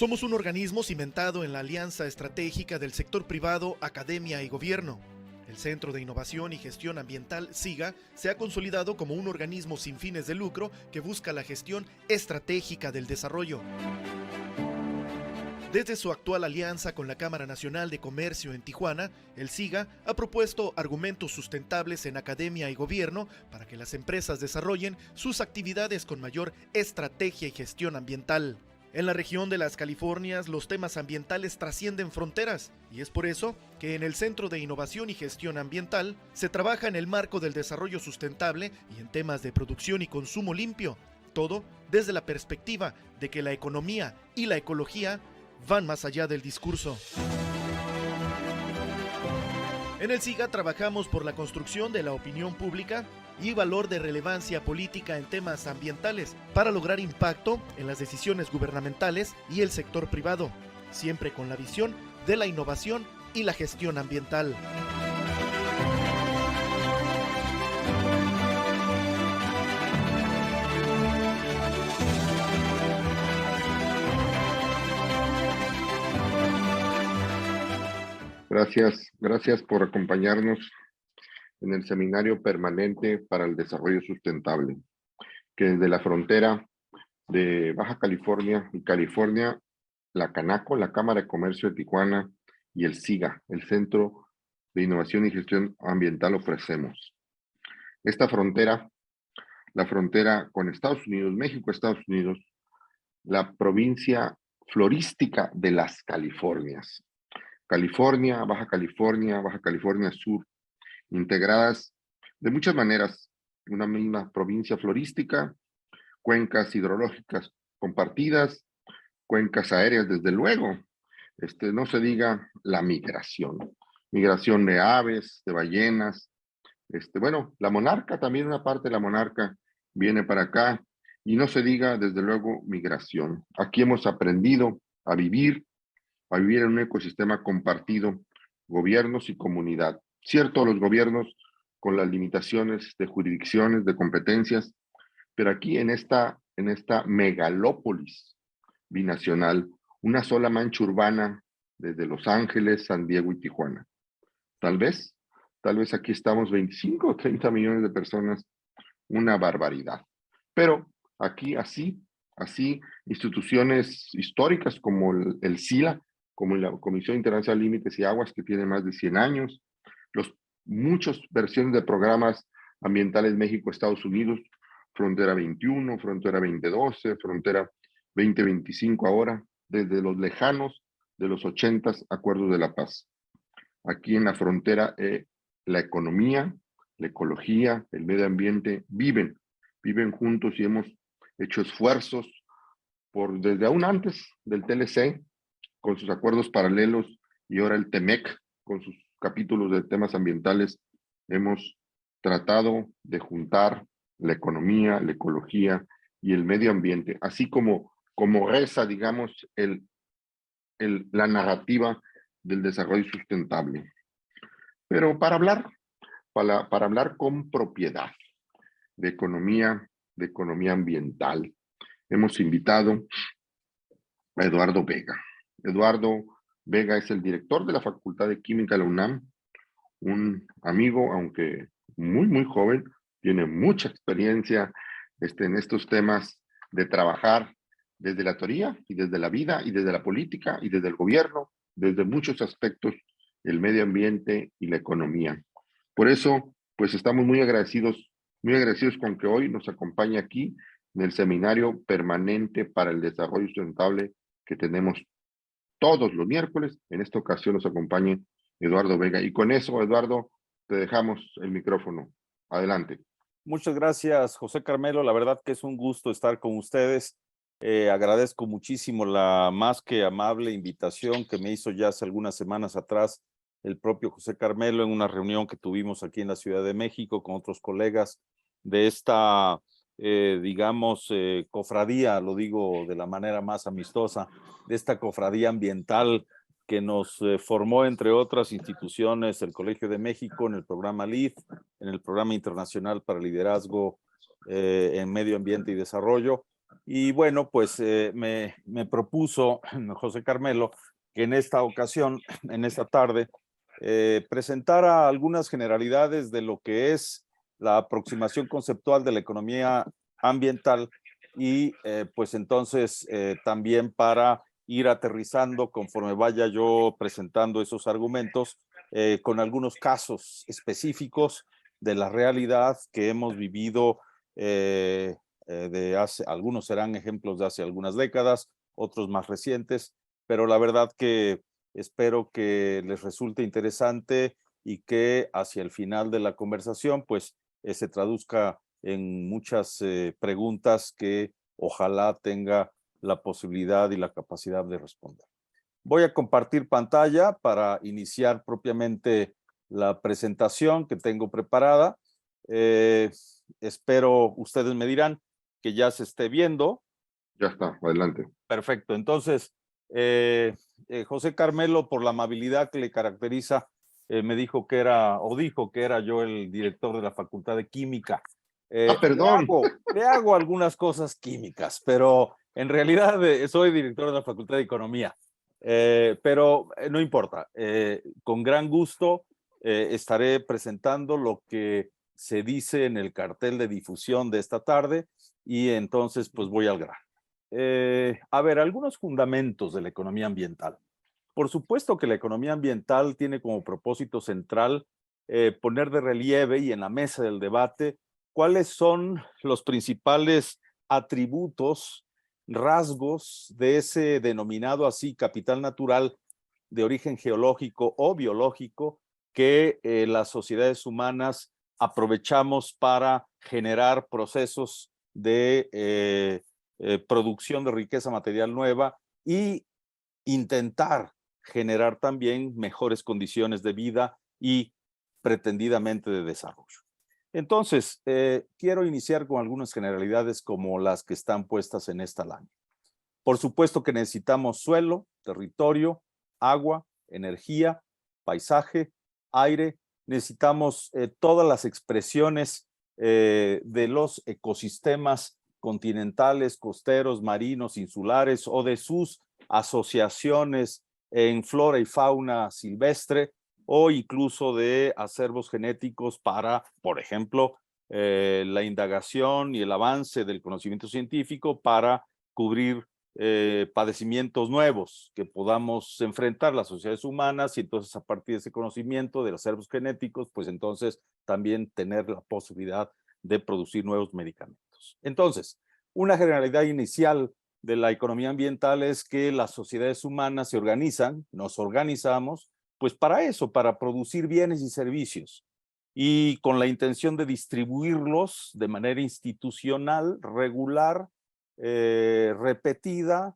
Somos un organismo cimentado en la alianza estratégica del sector privado, academia y gobierno. El Centro de Innovación y Gestión Ambiental, SIGA, se ha consolidado como un organismo sin fines de lucro que busca la gestión estratégica del desarrollo. Desde su actual alianza con la Cámara Nacional de Comercio en Tijuana, el SIGA ha propuesto argumentos sustentables en academia y gobierno para que las empresas desarrollen sus actividades con mayor estrategia y gestión ambiental. En la región de las Californias, los temas ambientales trascienden fronteras, y es por eso que en el Centro de Innovación y Gestión Ambiental se trabaja en el marco del desarrollo sustentable y en temas de producción y consumo limpio, todo desde la perspectiva de que la economía y la ecología van más allá del discurso. En el SIGA trabajamos por la construcción de la opinión pública y valor de relevancia política en temas ambientales para lograr impacto en las decisiones gubernamentales y el sector privado, siempre con la visión de la innovación y la gestión ambiental. Gracias por acompañarnos en el Seminario Permanente para el Desarrollo Sustentable, que desde la frontera de Baja California y California, la Canaco, la Cámara de Comercio de Tijuana y el SIGA, el Centro de Innovación y Gestión Ambiental, ofrecemos. Esta frontera, la frontera con Estados Unidos, México, Estados Unidos, la provincia florística de las Californias. California, Baja California Sur, integradas de muchas maneras, una misma provincia florística, cuencas hidrológicas compartidas, cuencas aéreas, desde luego, no se diga la migración de aves, de ballenas, bueno, la monarca, también una parte de la monarca viene para acá, y no se diga, desde luego, migración. Aquí hemos aprendido a vivir en un ecosistema compartido, gobiernos y comunidad. Cierto, los gobiernos con las limitaciones de jurisdicciones, de competencias, pero aquí en esta megalópolis binacional, una sola mancha urbana desde Los Ángeles, San Diego y Tijuana. Tal vez aquí estamos 25 o 30 millones de personas, una barbaridad. Pero aquí así, instituciones históricas como el SILA, como la Comisión Internacional de Límites y Aguas, que tiene más de 100 años, muchas versiones de programas ambientales México-Estados Unidos, Frontera 21, Frontera 2012, Frontera 2025 ahora, desde los lejanos de los 80s Acuerdos de la Paz. Aquí en la frontera, la economía, la ecología, el medio ambiente viven juntos, y hemos hecho esfuerzos desde aún antes del TLC, con sus acuerdos paralelos, y ahora el TEMEC, con sus capítulos de temas ambientales, hemos tratado de juntar la economía, la ecología y el medio ambiente, así como reza, digamos, la narrativa del desarrollo sustentable. Pero para hablar con propiedad de economía ambiental, hemos invitado a Eduardo Vega. Eduardo Vega es el director de la Facultad de Química de la UNAM, un amigo, aunque muy, muy joven, tiene mucha experiencia en estos temas de trabajar desde la teoría y desde la vida y desde la política y desde el gobierno, desde muchos aspectos, el medio ambiente y la economía. Por eso, pues estamos muy agradecidos con que hoy nos acompañe aquí en el Seminario Permanente para el Desarrollo Sustentable que tenemos todos los miércoles. En esta ocasión nos acompaña Eduardo Vega. Y con eso, Eduardo, te dejamos el micrófono. Adelante. Muchas gracias, José Carmelo. La verdad que es un gusto estar con ustedes. Agradezco muchísimo la más que amable invitación que me hizo ya hace algunas semanas atrás el propio José Carmelo en una reunión que tuvimos aquí en la Ciudad de México con otros colegas de esta, cofradía, lo digo de la manera más amistosa, de esta cofradía ambiental que nos formó, entre otras instituciones, el Colegio de México en el programa LEAD, en el Programa Internacional para Liderazgo en Medio Ambiente y Desarrollo, Y bueno, pues me propuso José Carmelo que en esta ocasión, en esta tarde, presentara algunas generalidades de lo que es la aproximación conceptual de la economía ambiental y pues entonces también para ir aterrizando conforme vaya yo presentando esos argumentos con algunos casos específicos de la realidad que hemos vivido de hace, algunos serán ejemplos de hace algunas décadas, otros más recientes, pero la verdad que espero que les resulte interesante y que hacia el final de la conversación pues se traduzca en muchas preguntas que ojalá tenga la posibilidad y la capacidad de responder. Voy a compartir pantalla para iniciar propiamente la presentación que tengo preparada. Espero, ustedes me dirán que ya se esté viendo. Ya está, adelante. Perfecto. Entonces, José Carmelo, por la amabilidad que le caracteriza, me dijo que era, o dijo que era yo el director de la Facultad de Química. Perdón. Le hago algunas cosas químicas, pero en realidad soy director de la Facultad de Economía. Pero no importa, con gran gusto estaré presentando lo que se dice en el cartel de difusión de esta tarde y entonces pues voy al grano. A ver, algunos fundamentos de la economía ambiental. Por supuesto que la economía ambiental tiene como propósito central poner de relieve y en la mesa del debate cuáles son los principales atributos, rasgos de ese denominado así capital natural de origen geológico o biológico que las sociedades humanas aprovechamos para generar procesos de producción de riqueza material nueva y intentar generar también mejores condiciones de vida y pretendidamente de desarrollo. Entonces, quiero iniciar con algunas generalidades como las que están puestas en esta lámina. Por supuesto que necesitamos suelo, territorio, agua, energía, paisaje, aire. Necesitamos todas las expresiones de los ecosistemas continentales, costeros, marinos, insulares o de sus asociaciones en flora y fauna silvestre o incluso de acervos genéticos para, por ejemplo, la indagación y el avance del conocimiento científico para cubrir padecimientos nuevos que podamos enfrentar las sociedades humanas y entonces a partir de ese conocimiento de los acervos genéticos, pues entonces también tener la posibilidad de producir nuevos medicamentos. Entonces, una generalidad inicial de la economía ambiental es que las sociedades humanas se organizan, nos organizamos, pues para eso, para producir bienes y servicios y con la intención de distribuirlos de manera institucional, regular, repetida,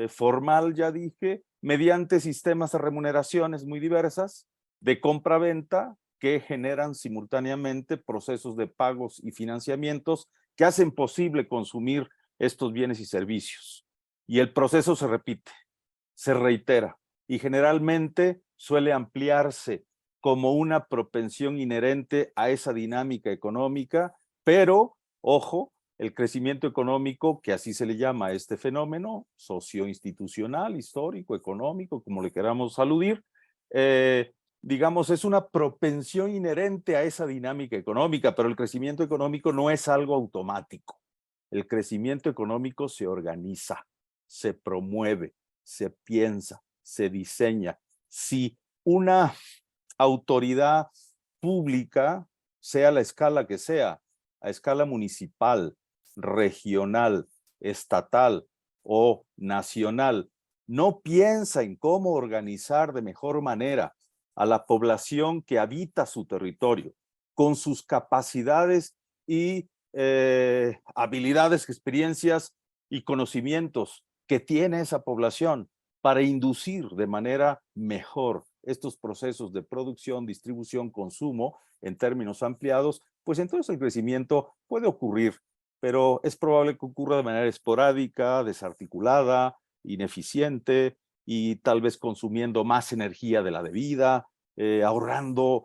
formal, ya dije, mediante sistemas de remuneraciones muy diversas, de compra-venta, que generan simultáneamente procesos de pagos y financiamientos que hacen posible consumir estos bienes y servicios. Y el proceso se repite, se reitera y generalmente suele ampliarse como una propensión inherente a esa dinámica económica, pero, ojo, el crecimiento económico, que así se le llama a este fenómeno, socioinstitucional, histórico, económico, como le queramos aludir, digamos, es una propensión inherente a esa dinámica económica, pero el crecimiento económico no es algo automático. El crecimiento económico se organiza, se promueve, se piensa, se diseña. Si una autoridad pública, sea la escala que sea, a escala municipal, regional, estatal o nacional, no piensa en cómo organizar de mejor manera a la población que habita su territorio, con sus capacidades y habilidades, experiencias y conocimientos que tiene esa población para inducir de manera mejor estos procesos de producción, distribución, consumo en términos ampliados, pues entonces el crecimiento puede ocurrir, pero es probable que ocurra de manera esporádica, desarticulada, ineficiente y tal vez consumiendo más energía de la debida, ahorrando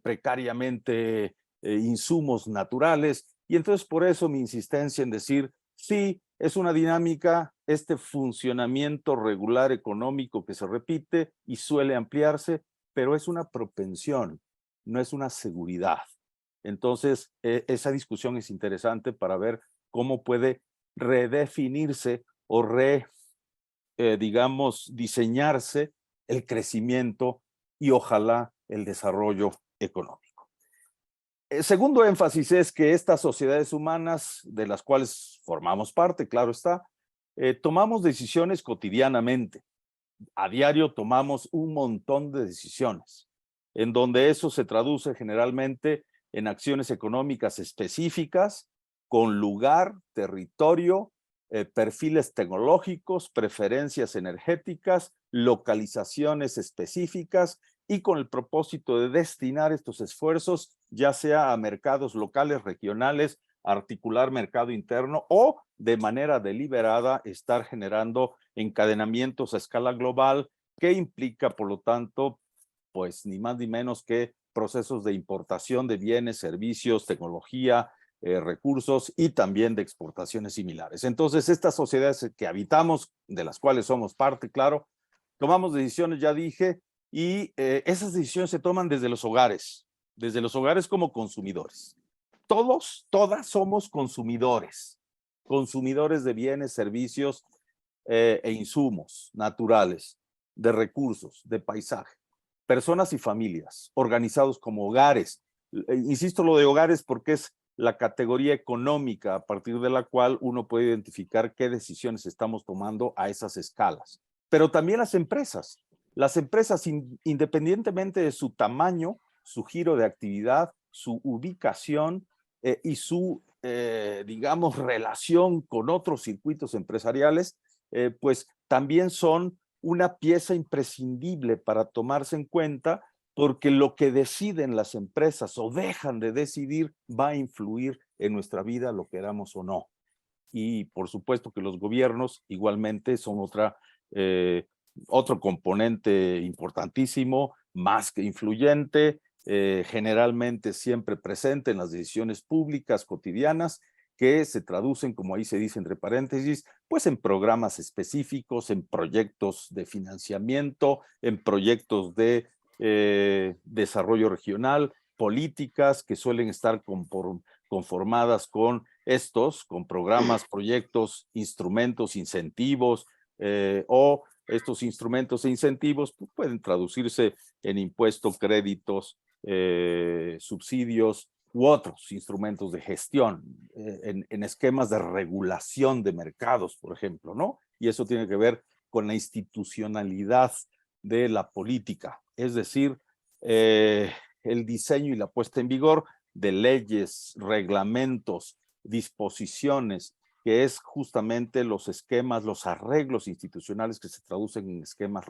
precariamente insumos naturales. Y entonces por eso mi insistencia en decir, sí, es una dinámica, este funcionamiento regular económico que se repite y suele ampliarse, pero es una propensión, no es una seguridad. Entonces, esa discusión es interesante para ver cómo puede redefinirse o digamos, diseñarse el crecimiento y ojalá el desarrollo económico. El segundo énfasis es que estas sociedades humanas, de las cuales formamos parte, claro está, tomamos decisiones cotidianamente. A diario tomamos un montón de decisiones, en donde eso se traduce generalmente en acciones económicas específicas, con lugar, territorio, perfiles tecnológicos, preferencias energéticas, localizaciones específicas y con el propósito de destinar estos esfuerzos, ya sea a mercados locales, regionales, articular mercado interno o de manera deliberada estar generando encadenamientos a escala global que implica, por lo tanto, pues ni más ni menos que procesos de importación de bienes, servicios, tecnología, recursos y también de exportaciones similares. Entonces, estas sociedades que habitamos, de las cuales somos parte, claro, tomamos decisiones, ya dije, y esas decisiones se toman desde los hogares como consumidores. Todos, todas somos consumidores de bienes, servicios e insumos naturales, de recursos, de paisaje. Personas y familias, organizados como hogares. Insisto lo de hogares porque es la categoría económica a partir de la cual uno puede identificar qué decisiones estamos tomando a esas escalas. Pero también las empresas. Las empresas, independientemente de su tamaño, su giro de actividad, su ubicación y su, digamos, relación con otros circuitos empresariales, pues también son una pieza imprescindible para tomarse en cuenta porque lo que deciden las empresas o dejan de decidir va a influir en nuestra vida, lo queramos o no. Y por supuesto que los gobiernos igualmente son otro componente importantísimo, más que influyente, generalmente siempre presente en las decisiones públicas cotidianas que se traducen, como ahí se dice entre paréntesis, pues en programas específicos, en proyectos de financiamiento, en proyectos de desarrollo regional, políticas que suelen estar conformadas con programas, proyectos, instrumentos, incentivos, o estos instrumentos e incentivos pues, pueden traducirse en impuestos, créditos, subsidios u otros instrumentos de gestión, en esquemas de regulación de mercados, por ejemplo, ¿no? Y eso tiene que ver con la institucionalidad de la política, es decir, el diseño y la puesta en vigor de leyes, reglamentos, disposiciones, que es justamente los esquemas, los arreglos institucionales que se traducen en esquemas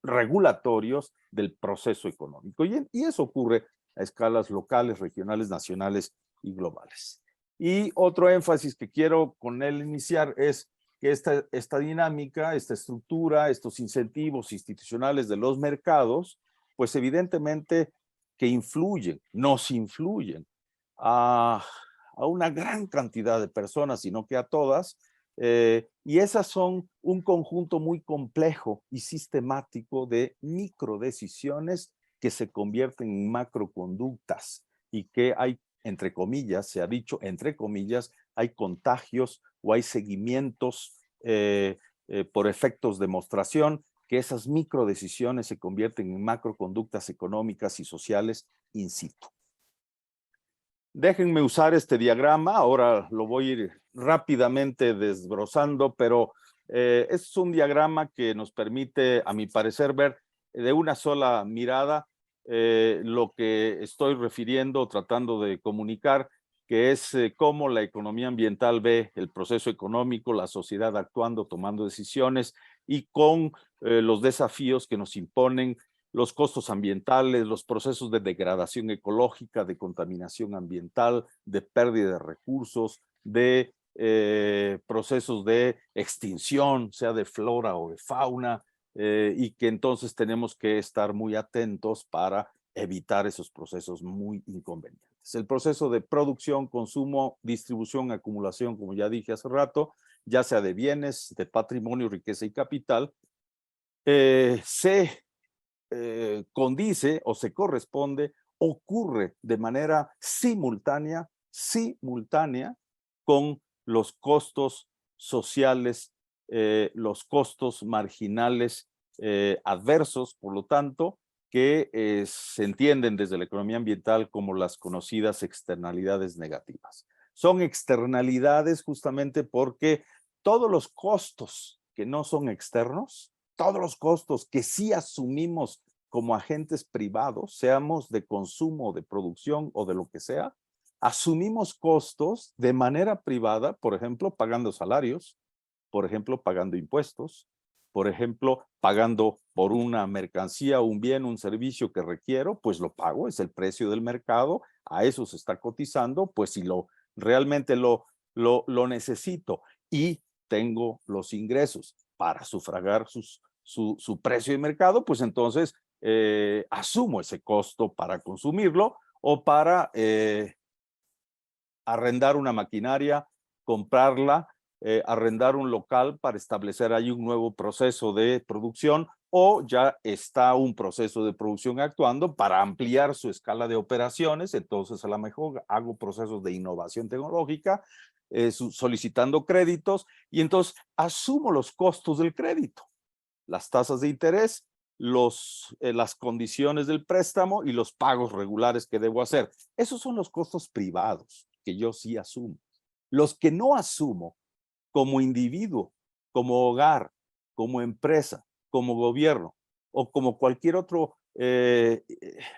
regulatorios del proceso económico. Y eso ocurre a escalas locales, regionales, nacionales y globales. Y otro énfasis que quiero con él iniciar es que esta dinámica, esta estructura, estos incentivos institucionales de los mercados, pues evidentemente que nos influyen a una gran cantidad de personas, sino que a todas, y esas son un conjunto muy complejo y sistemático de microdecisiones que se convierten en macroconductas y que hay, entre comillas, se ha dicho, entre comillas, hay contagios o hay seguimientos por efectos de demostración que esas microdecisiones se convierten en macroconductas económicas y sociales in situ. Déjenme usar este diagrama, ahora lo voy a ir rápidamente desbrozando, pero es un diagrama que nos permite, a mi parecer, ver de una sola mirada lo que estoy refiriendo, tratando de comunicar, que es cómo la economía ambiental ve el proceso económico, la sociedad actuando, tomando decisiones y con los desafíos que nos imponen los costos ambientales, los procesos de degradación ecológica, de contaminación ambiental, de pérdida de recursos, de procesos de extinción, sea de flora o de fauna, y que entonces tenemos que estar muy atentos para evitar esos procesos muy inconvenientes. ingredientes. El proceso de producción, consumo, distribución, acumulación, como ya dije hace rato, ya sea de bienes, de patrimonio, riqueza y capital, se condice o se corresponde, ocurre de manera simultánea con los costos sociales, los costos marginales adversos, por lo tanto, que se entienden desde la economía ambiental como las conocidas externalidades negativas. Son externalidades justamente porque todos los costos que no son externos, todos los costos que sí asumimos como agentes privados, seamos de consumo, de producción o de lo que sea, asumimos costos de manera privada, por ejemplo, pagando salarios, por ejemplo, pagando impuestos, por ejemplo, pagando por una mercancía, un bien, un servicio que requiero, pues lo pago, es el precio del mercado, a eso se está cotizando, pues si realmente lo necesito y tengo los ingresos para sufragar su precio de mercado, pues entonces asumo ese costo para consumirlo o para arrendar una maquinaria, comprarla, arrendar un local para establecer ahí un nuevo proceso de producción, o ya está un proceso de producción actuando para ampliar su escala de operaciones, entonces a lo mejor hago procesos de innovación tecnológica, solicitando créditos, y entonces asumo los costos del crédito, las tasas de interés, las condiciones del préstamo y los pagos regulares que debo hacer. Esos son los costos privados que yo sí asumo. Los que no asumo como individuo, como hogar, como empresa, como gobierno o como cualquier otro,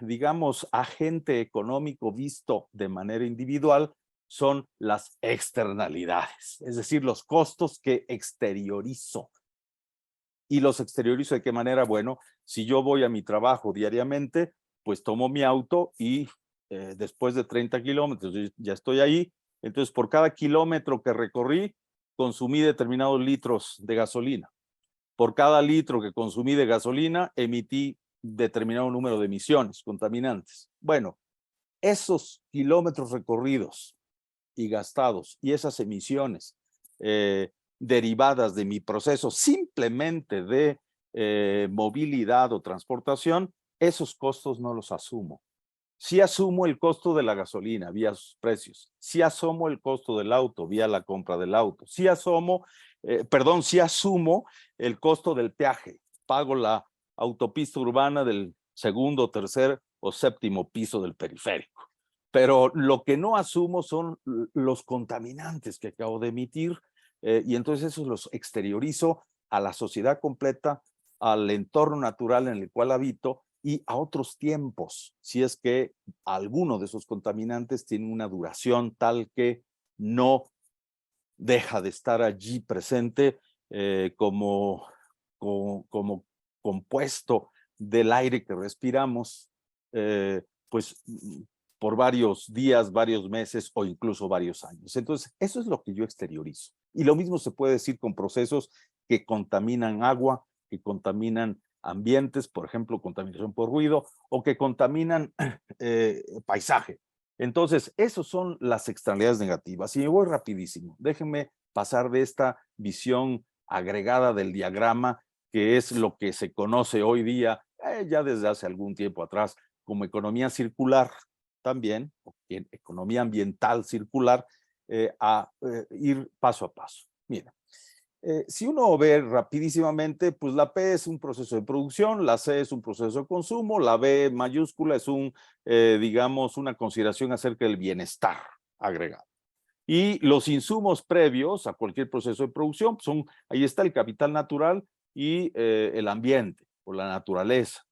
digamos, agente económico visto de manera individual, son las externalidades, es decir, los costos que exteriorizo. ¿Y los exteriorizo de qué manera? Bueno, si yo voy a mi trabajo diariamente, pues tomo mi auto y después de 30 kilómetros ya estoy ahí. Entonces, por cada kilómetro que recorrí, consumí determinados litros de gasolina. Por cada litro que consumí de gasolina, emití determinado número de emisiones contaminantes. Bueno, esos kilómetros recorridos y gastados y esas emisiones derivadas de mi proceso simplemente de movilidad o transportación, esos costos no los asumo. Sí asumo el costo de la gasolina vía sus precios, sí asumo el costo del auto vía la compra del auto, sí asumo el costo del peaje, pago la autopista urbana del segundo, tercer o séptimo piso del periférico. Pero lo que no asumo son los contaminantes que acabo de emitir, y entonces esos los exteriorizo a la sociedad completa, al entorno natural en el cual habito y a otros tiempos, si es que alguno de esos contaminantes tiene una duración tal que no deja de estar allí presente como compuesto del aire que respiramos, pues por varios días, varios meses o incluso varios años. Entonces, eso es lo que yo exteriorizo. Y lo mismo se puede decir con procesos que contaminan agua, que contaminan ambientes, por ejemplo, contaminación por ruido, o que contaminan paisaje. Entonces, esas son las externalidades negativas. Y me voy rapidísimo. Déjenme pasar de esta visión agregada del diagrama, que es lo que se conoce hoy día, ya desde hace algún tiempo atrás, como economía circular también, o economía ambiental circular, a ir paso a paso. Mira, si uno ve rapidísimamente, pues la P es un proceso de producción, la C es un proceso de consumo, la B mayúscula es digamos, una consideración acerca del bienestar agregado. Y los insumos previos a cualquier proceso de producción son, ahí está el capital natural y el ambiente o la naturaleza.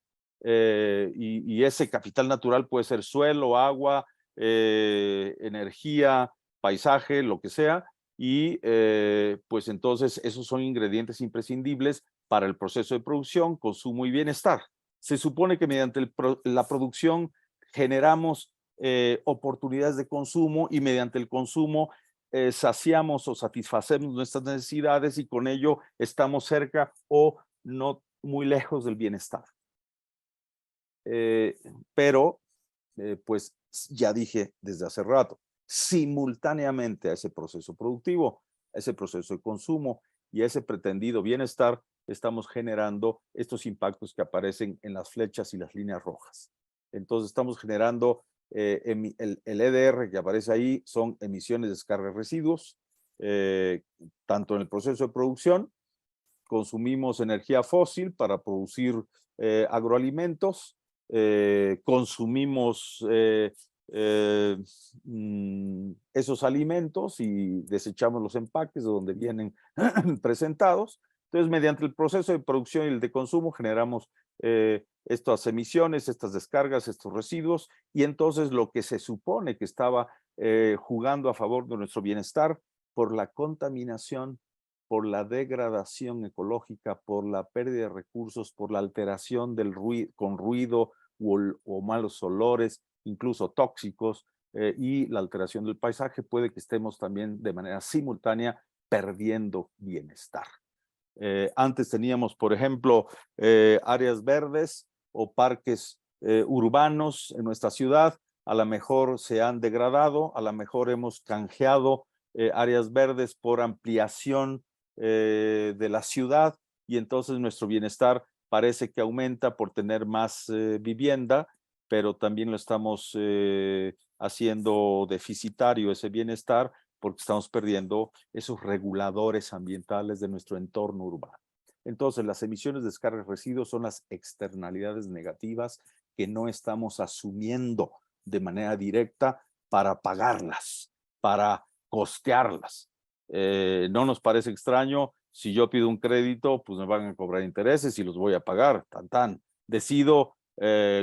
Y ese capital natural puede ser suelo, agua, energía, paisaje, lo que sea. Y pues entonces esos son ingredientes imprescindibles para el proceso de producción, consumo y bienestar. Se supone que mediante la producción generamos oportunidades de consumo y mediante el consumo saciamos o satisfacemos nuestras necesidades y con ello estamos cerca o no muy lejos del bienestar. Pero pues ya dije desde hace rato, simultáneamente a ese proceso productivo, a ese proceso de consumo y a ese pretendido bienestar, estamos generando estos impactos que aparecen en las flechas y las líneas rojas. Entonces estamos generando el EDR que aparece ahí, son emisiones de descarga de residuos, tanto en el proceso de producción, consumimos energía fósil para producir agroalimentos, consumimos esos alimentos y desechamos los empaques de donde vienen presentados. Entonces, mediante el proceso de producción y el de consumo, generamos estas emisiones, estas descargas, estos residuos, y entonces lo que se supone que estaba jugando a favor de nuestro bienestar por la contaminación, por la degradación ecológica, por la pérdida de recursos, por la alteración del ruido, con ruido o malos olores, incluso tóxicos, y la alteración del paisaje, puede que estemos también de manera simultánea perdiendo bienestar. Antes teníamos, por ejemplo, áreas verdes o parques urbanos en nuestra ciudad, a lo mejor se han degradado, a lo mejor hemos canjeado áreas verdes por ampliación de la ciudad, y entonces nuestro bienestar parece que aumenta por tener más vivienda, pero también lo estamos haciendo deficitario ese bienestar porque estamos perdiendo esos reguladores ambientales de nuestro entorno urbano. Entonces, las emisiones de descarga de residuos son las externalidades negativas que no estamos asumiendo de manera directa para pagarlas, para costearlas. No nos parece extraño, si yo pido un crédito, pues me van a cobrar intereses y los voy a pagar, tan tan. Decido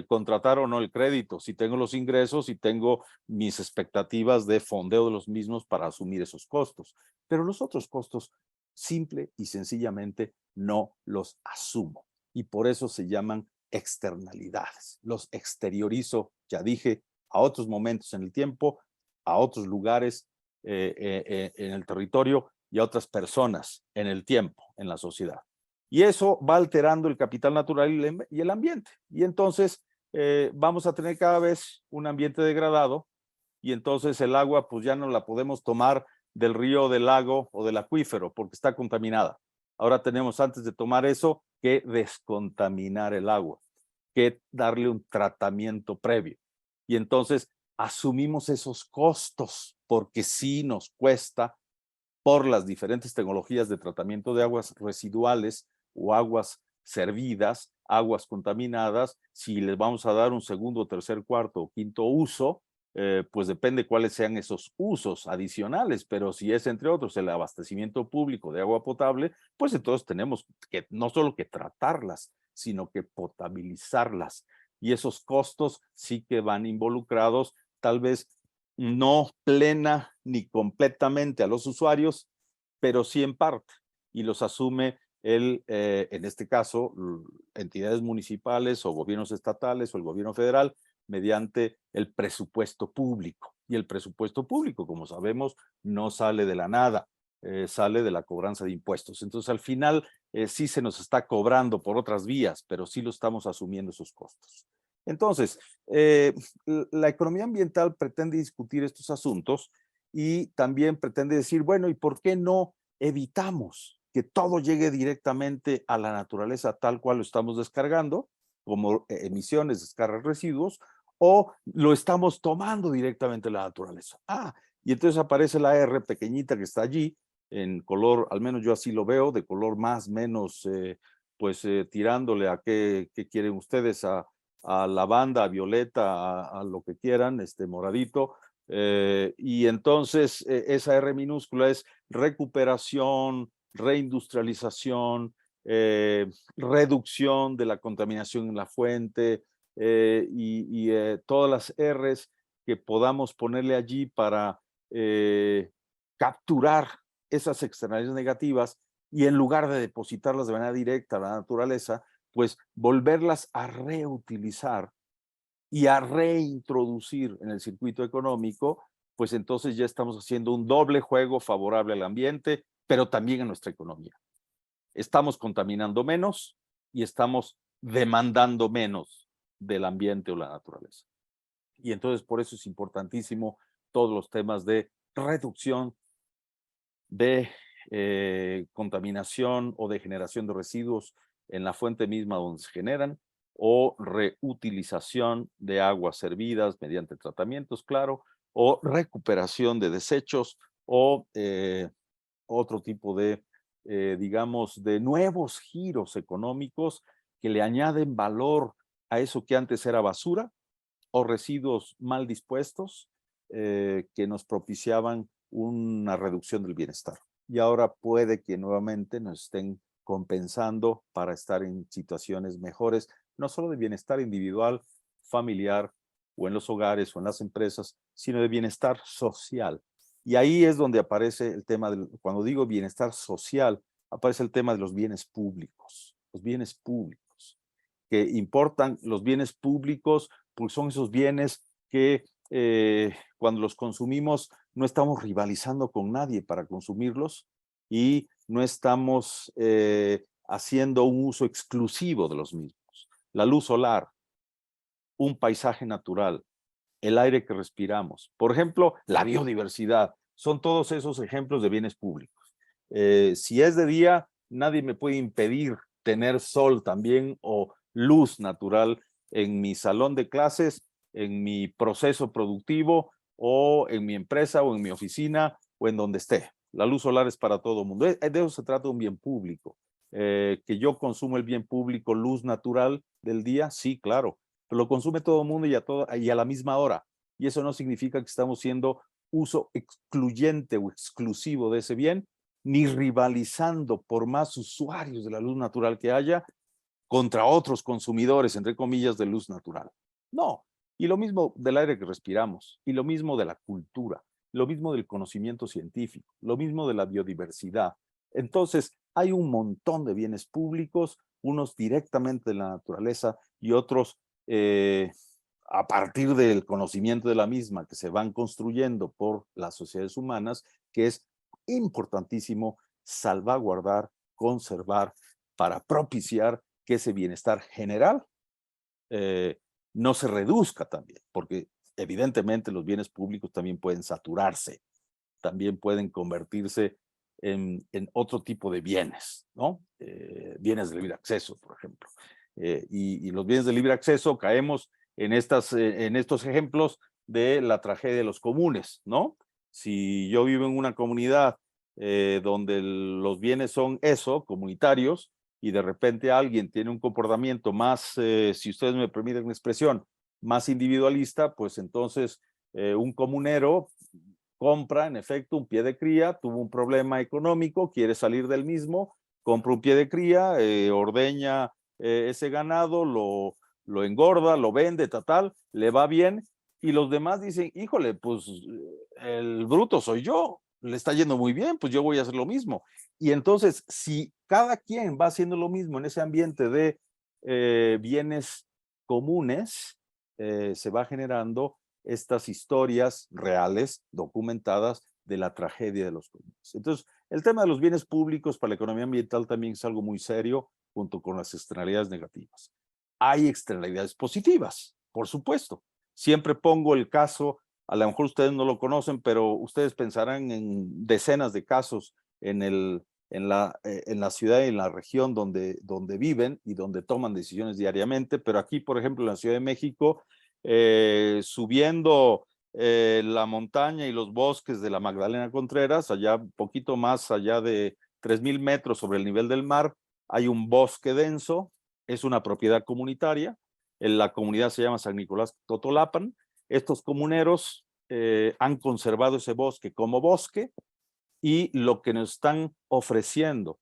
contratar o no el crédito, si tengo los ingresos y tengo mis expectativas de fondeo de los mismos para asumir esos costos. Pero los otros costos, simple y sencillamente, no los asumo. Y por eso se llaman externalidades. Los exteriorizo, ya dije, a otros momentos en el tiempo, a otros lugares en el territorio y a otras personas en el tiempo, en la sociedad. Y eso va alterando el capital natural y el ambiente. Y entonces vamos a tener cada vez un ambiente degradado, y entonces el agua pues ya no la podemos tomar del río, del lago o del acuífero porque está contaminada. Ahora tenemos, antes de tomar eso, que descontaminar el agua, que darle un tratamiento previo. Y entonces asumimos esos costos porque sí nos cuesta, por las diferentes tecnologías de tratamiento de aguas residuales o aguas servidas, aguas contaminadas, si les vamos a dar un segundo, tercer, cuarto o quinto uso, pues depende cuáles sean esos usos adicionales, pero si es, entre otros, el abastecimiento público de agua potable, pues entonces tenemos que no solo que tratarlas, sino que potabilizarlas. Y esos costos sí que van involucrados, tal vez no plena ni completamente a los usuarios, pero sí en parte, y los asume en este caso, entidades municipales o gobiernos estatales o el gobierno federal, mediante el presupuesto público. Y el presupuesto público, como sabemos, no sale de la nada, sale de la cobranza de impuestos. Entonces, al final, sí se nos está cobrando por otras vías, pero sí lo estamos asumiendo esos costos. Entonces, la economía ambiental pretende discutir estos asuntos y también pretende decir, bueno, ¿y por qué no evitamos que todo llegue directamente a la naturaleza tal cual lo estamos descargando, como emisiones, descargas, residuos, o lo estamos tomando directamente de la naturaleza? Y entonces aparece la R pequeñita que está allí, en color, al menos yo así lo veo, de color más, menos, tirándole a qué quieren ustedes, a lavanda, a violeta, a lo que quieran, moradito. Y entonces esa R minúscula es recuperación, reindustrialización, reducción de la contaminación en la fuente, y todas las Rs que podamos ponerle allí para capturar esas externalidades negativas, y en lugar de depositarlas de manera directa a la naturaleza, pues volverlas a reutilizar y a reintroducir en el circuito económico, pues entonces ya estamos haciendo un doble juego favorable al ambiente, pero también a nuestra economía. Estamos contaminando menos y estamos demandando menos del ambiente o la naturaleza. Y entonces por eso es importantísimo todos los temas de reducción de contaminación o de generación de residuos en la fuente misma donde se generan, o reutilización de aguas servidas mediante tratamientos, claro, o recuperación de desechos, o otro tipo de, digamos, de nuevos giros económicos que le añaden valor a eso que antes era basura o residuos mal dispuestos, que nos propiciaban una reducción del bienestar. Y ahora puede que nuevamente nos estén compensando para estar en situaciones mejores, no solo de bienestar individual, familiar, o en los hogares o en las empresas, sino de bienestar social. Y ahí es donde aparece el tema, cuando digo bienestar social, aparece el tema de los bienes públicos. Los bienes públicos, que importan los bienes públicos, porque son esos bienes que cuando los consumimos no estamos rivalizando con nadie para consumirlos y no estamos haciendo un uso exclusivo de los mismos. La luz solar, un paisaje natural, el aire que respiramos, por ejemplo, la biodiversidad, son todos esos ejemplos de bienes públicos. Si es de día, nadie me puede impedir tener sol también o luz natural en mi salón de clases, en mi proceso productivo o en mi empresa o en mi oficina o en donde esté. La luz solar es para todo el mundo. De eso se trata un bien público. Que yo consumo el bien público, luz natural del día, sí, claro, pero lo consume todo el mundo y a la misma hora. Y eso no significa que estamos haciendo uso excluyente o exclusivo de ese bien, ni rivalizando por más usuarios de la luz natural que haya contra otros consumidores, entre comillas, de luz natural. No. Y lo mismo del aire que respiramos, y lo mismo de la cultura, lo mismo del conocimiento científico, lo mismo de la biodiversidad. Entonces, hay un montón de bienes públicos, unos directamente de la naturaleza y otros a partir del conocimiento de la misma que se van construyendo por las sociedades humanas, que es importantísimo salvaguardar, conservar, para propiciar que ese bienestar general no se reduzca también, porque evidentemente los bienes públicos también pueden saturarse, también pueden convertirse en otro tipo de bienes, ¿no? Bienes de libre acceso, por ejemplo. Y los bienes de libre acceso caemos en estos ejemplos de la tragedia de los comunes, ¿no? Si yo vivo en una comunidad donde los bienes son eso, comunitarios, y de repente alguien tiene un comportamiento más, si ustedes me permiten la expresión, más individualista, pues entonces un comunero compra en efecto un pie de cría, tuvo un problema económico, quiere salir del mismo, compra un pie de cría, ordeña ese ganado, lo engorda, lo vende, tal, le va bien, y los demás dicen, híjole, pues el bruto soy yo, le está yendo muy bien, pues yo voy a hacer lo mismo. Y entonces, si cada quien va haciendo lo mismo en ese ambiente de bienes comunes, se va generando estas historias reales, documentadas, de la tragedia de los comunes. Entonces, el tema de los bienes públicos para la economía ambiental también es algo muy serio, junto con las externalidades negativas. Hay externalidades positivas, por supuesto. Siempre pongo el caso, a lo mejor ustedes no lo conocen, pero ustedes pensarán en decenas de casos en la ciudad y en la región donde viven y donde toman decisiones diariamente, pero aquí, por ejemplo, en la Ciudad de México, subiendo la montaña y los bosques de la Magdalena Contreras, allá un poquito más allá de 3,000 metros sobre el nivel del mar, hay un bosque denso, es una propiedad comunitaria, la comunidad se llama San Nicolás Totolapan. Estos comuneros han conservado ese bosque como bosque, y lo que nos están ofreciendo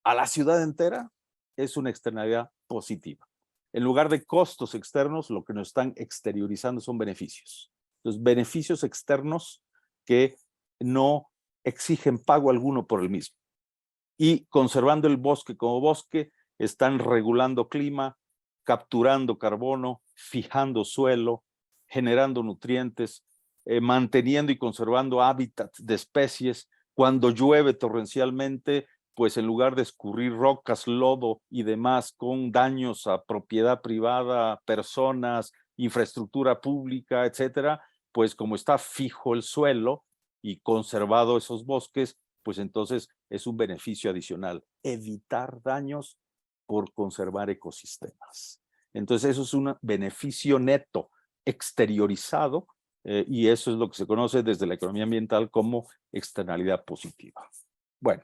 a la ciudad entera es una externalidad positiva. En lugar de costos externos, lo que nos están exteriorizando son beneficios. Los beneficios externos que no exigen pago alguno por el mismo. Y conservando el bosque como bosque, están regulando clima, capturando carbono, fijando suelo, generando nutrientes, manteniendo y conservando hábitats de especies. Cuando llueve torrencialmente, pues en lugar de escurrir rocas, lodo y demás con daños a propiedad privada, personas infraestructura pública, etcétera, pues como está fijo el suelo y conservado esos bosques, pues entonces es un beneficio adicional. Evitar daños por conservar ecosistemas. Entonces eso es un beneficio neto, exteriorizado, y eso es lo que se conoce desde la economía ambiental como externalidad positiva. Bueno,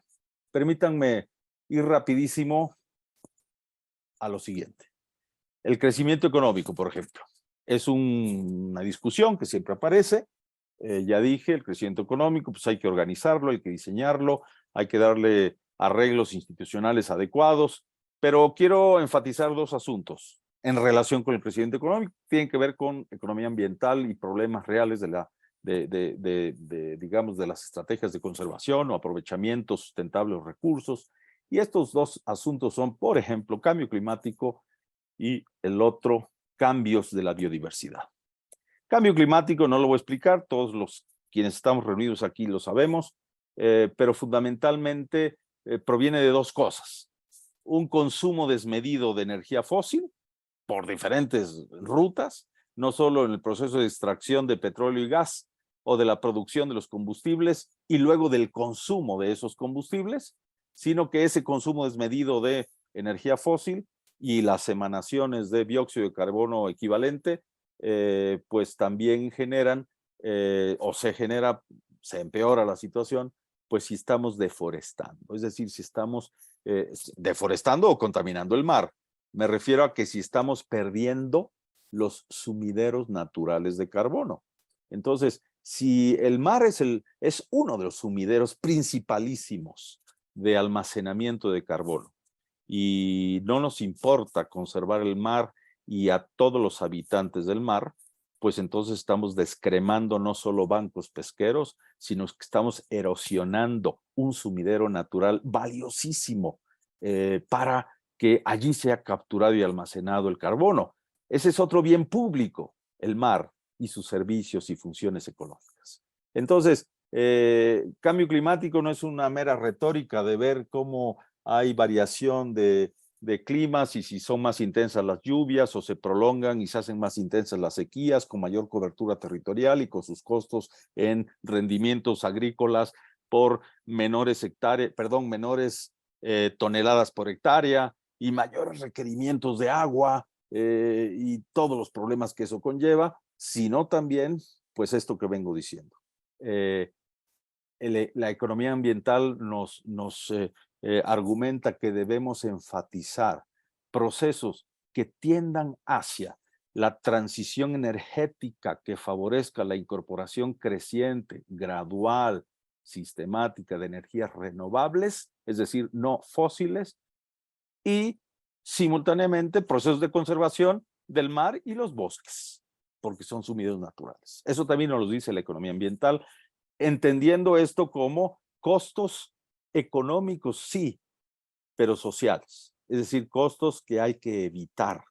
permítanme ir rapidísimo a lo siguiente. El crecimiento económico, por ejemplo, es una discusión que siempre aparece. Ya dije, el crecimiento económico, pues hay que organizarlo, hay que diseñarlo, hay que darle arreglos institucionales adecuados, pero quiero enfatizar dos asuntos en relación con el crecimiento económico. Tienen que ver con economía ambiental y problemas reales digamos, de las estrategias de conservación o aprovechamiento sustentable de los recursos. Y estos dos asuntos son, por ejemplo, cambio climático y el otro, cambios de la biodiversidad. Cambio climático no lo voy a explicar, todos los quienes estamos reunidos aquí lo sabemos, pero fundamentalmente proviene de dos cosas. Un consumo desmedido de energía fósil por diferentes rutas, no solo en el proceso de extracción de petróleo y gas o de la producción de los combustibles y luego del consumo de esos combustibles, sino que ese consumo desmedido de energía fósil y las emanaciones de dióxido de carbono equivalente, pues también generan o se empeora la situación, pues si estamos deforestando, es decir, si estamos deforestando o contaminando el mar. Me refiero a que si estamos perdiendo los sumideros naturales de carbono. Entonces, si el mar es uno de los sumideros principalísimos de almacenamiento de carbono y no nos importa conservar el mar y a todos los habitantes del mar, pues entonces estamos descremando no solo bancos pesqueros, sino que estamos erosionando un sumidero natural valiosísimo para que allí sea capturado y almacenado el carbono. Ese es otro bien público, el mar y sus servicios y funciones ecológicas. Entonces, cambio climático no es una mera retórica de ver cómo hay variación de climas y si son más intensas las lluvias o se prolongan y se hacen más intensas las sequías con mayor cobertura territorial y con sus costos en rendimientos agrícolas por menores toneladas por hectárea y mayores requerimientos de agua y todos los problemas que eso conlleva, sino también, pues esto que vengo diciendo. La economía ambiental nos argumenta que debemos enfatizar procesos que tiendan hacia la transición energética que favorezca la incorporación creciente, gradual, sistemática de energías renovables, es decir, no fósiles, y simultáneamente procesos de conservación del mar y los bosques, porque son sumideros naturales. Eso también nos lo dice la economía ambiental, entendiendo esto como costos económicos, sí, pero sociales, es decir, costos que hay que evitar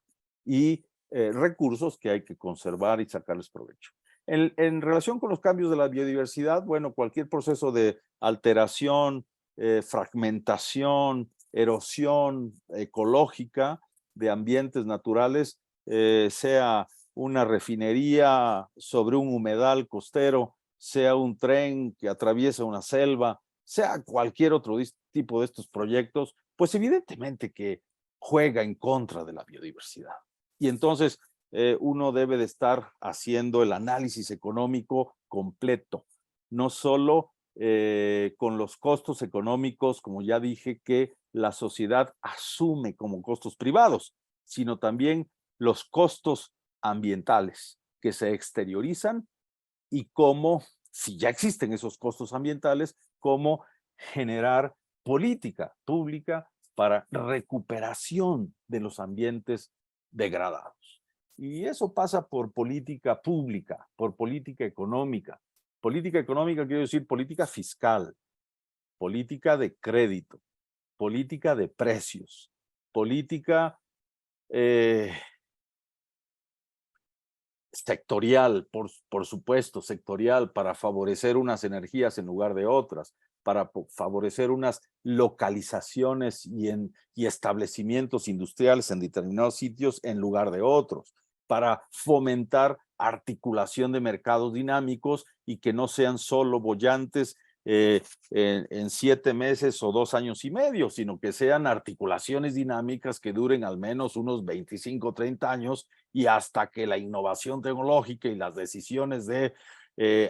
y recursos que hay que conservar y sacarles provecho. En relación con los cambios de la biodiversidad, bueno, cualquier proceso de alteración, fragmentación, erosión ecológica de ambientes naturales, sea una refinería sobre un humedal costero, sea un tren que atraviesa una selva, sea cualquier otro tipo de estos proyectos, pues evidentemente que juega en contra de la biodiversidad. Y entonces uno debe de estar haciendo el análisis económico completo, no solo con los costos económicos, como ya dije, que la sociedad asume como costos privados, sino también los costos ambientales que se exteriorizan y cómo, si ya existen esos costos ambientales, cómo generar política pública para recuperación de los ambientes degradados. Y eso pasa por política pública, por política económica. Política económica quiero decir política fiscal, política de crédito, política de precios, política sectorial, por supuesto, sectorial, para favorecer unas energías en lugar de otras, para favorecer unas localizaciones y establecimientos industriales en determinados sitios en lugar de otros. para fomentar articulación de mercados dinámicos y que no sean solo bollantes en 7 meses o 2 años y medio, sino que sean articulaciones dinámicas que duren al menos unos 25 o 30 años y hasta que la innovación tecnológica y las decisiones de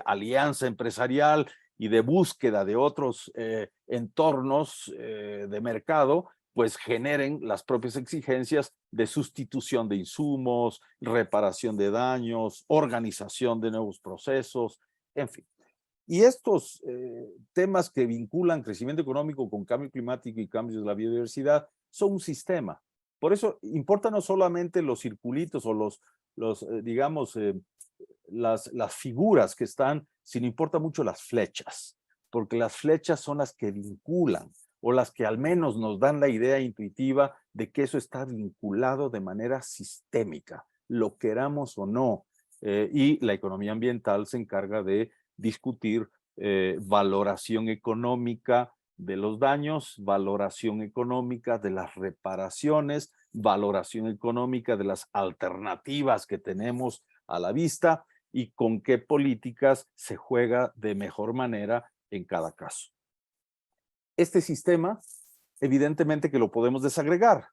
alianza empresarial y de búsqueda de otros entornos de mercado, pues generen las propias exigencias de sustitución de insumos, reparación de daños, organización de nuevos procesos, en fin. Y estos temas que vinculan crecimiento económico con cambio climático y cambios de la biodiversidad son un sistema. Por eso importa no solamente los circulitos o digamos, las figuras que están, sino importa mucho las flechas, porque las flechas son las que vinculan o las que al menos nos dan la idea intuitiva de que eso está vinculado de manera sistémica, lo queramos o no. Y la economía ambiental se encarga de discutir valoración económica de los daños, valoración económica de las reparaciones, valoración económica de las alternativas que tenemos a la vista y con qué políticas se juega de mejor manera en cada caso. Este sistema, evidentemente que lo podemos desagregar.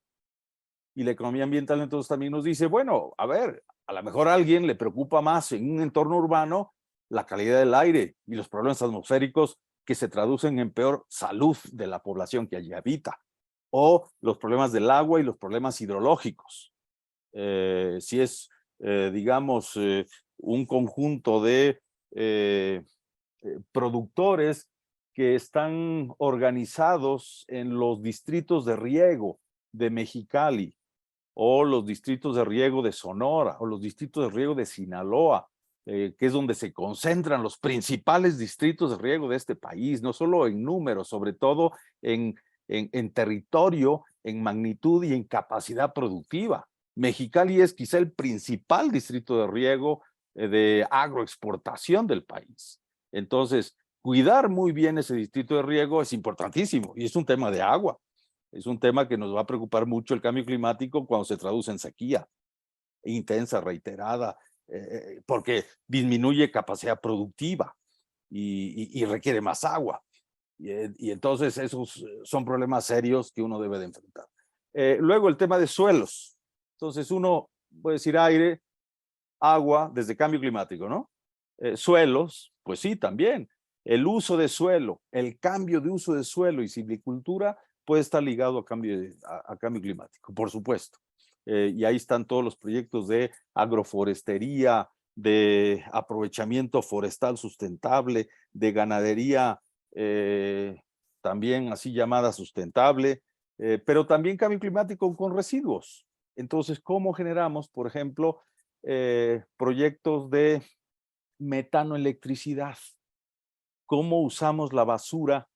Y la economía ambiental entonces también nos dice, bueno, a ver, a lo mejor a alguien le preocupa más en un entorno urbano la calidad del aire y los problemas atmosféricos que se traducen en peor salud de la población que allí habita, o los problemas del agua y los problemas hidrológicos. Si es, digamos, un conjunto de productores que están organizados en los distritos de riego de Mexicali, o los distritos de riego de Sonora, o los distritos de riego de Sinaloa, que es donde se concentran los principales distritos de riego de este país, no solo en número, sobre todo en territorio, en magnitud y en capacidad productiva. Mexicali es quizá el principal distrito de riego de agroexportación del país. Entonces, cuidar muy bien ese distrito de riego es importantísimo y es un tema de agua. Es un tema que nos va a preocupar mucho el cambio climático cuando se traduce en sequía intensa, reiterada, porque disminuye capacidad productiva y requiere más agua. Y entonces esos son problemas serios que uno debe de enfrentar. Luego el tema de suelos. Entonces uno puede decir aire, agua, desde cambio climático, ¿no? Suelos, pues sí, también. El uso de suelo, el cambio de uso de suelo y silvicultura puede estar ligado a cambio climático, por supuesto. Y ahí están todos los proyectos de agroforestería, de aprovechamiento forestal sustentable, de ganadería también así llamada sustentable, pero también cambio climático con residuos. Entonces, ¿cómo generamos, por ejemplo, proyectos de metanoelectricidad? ¿Cómo usamos la basura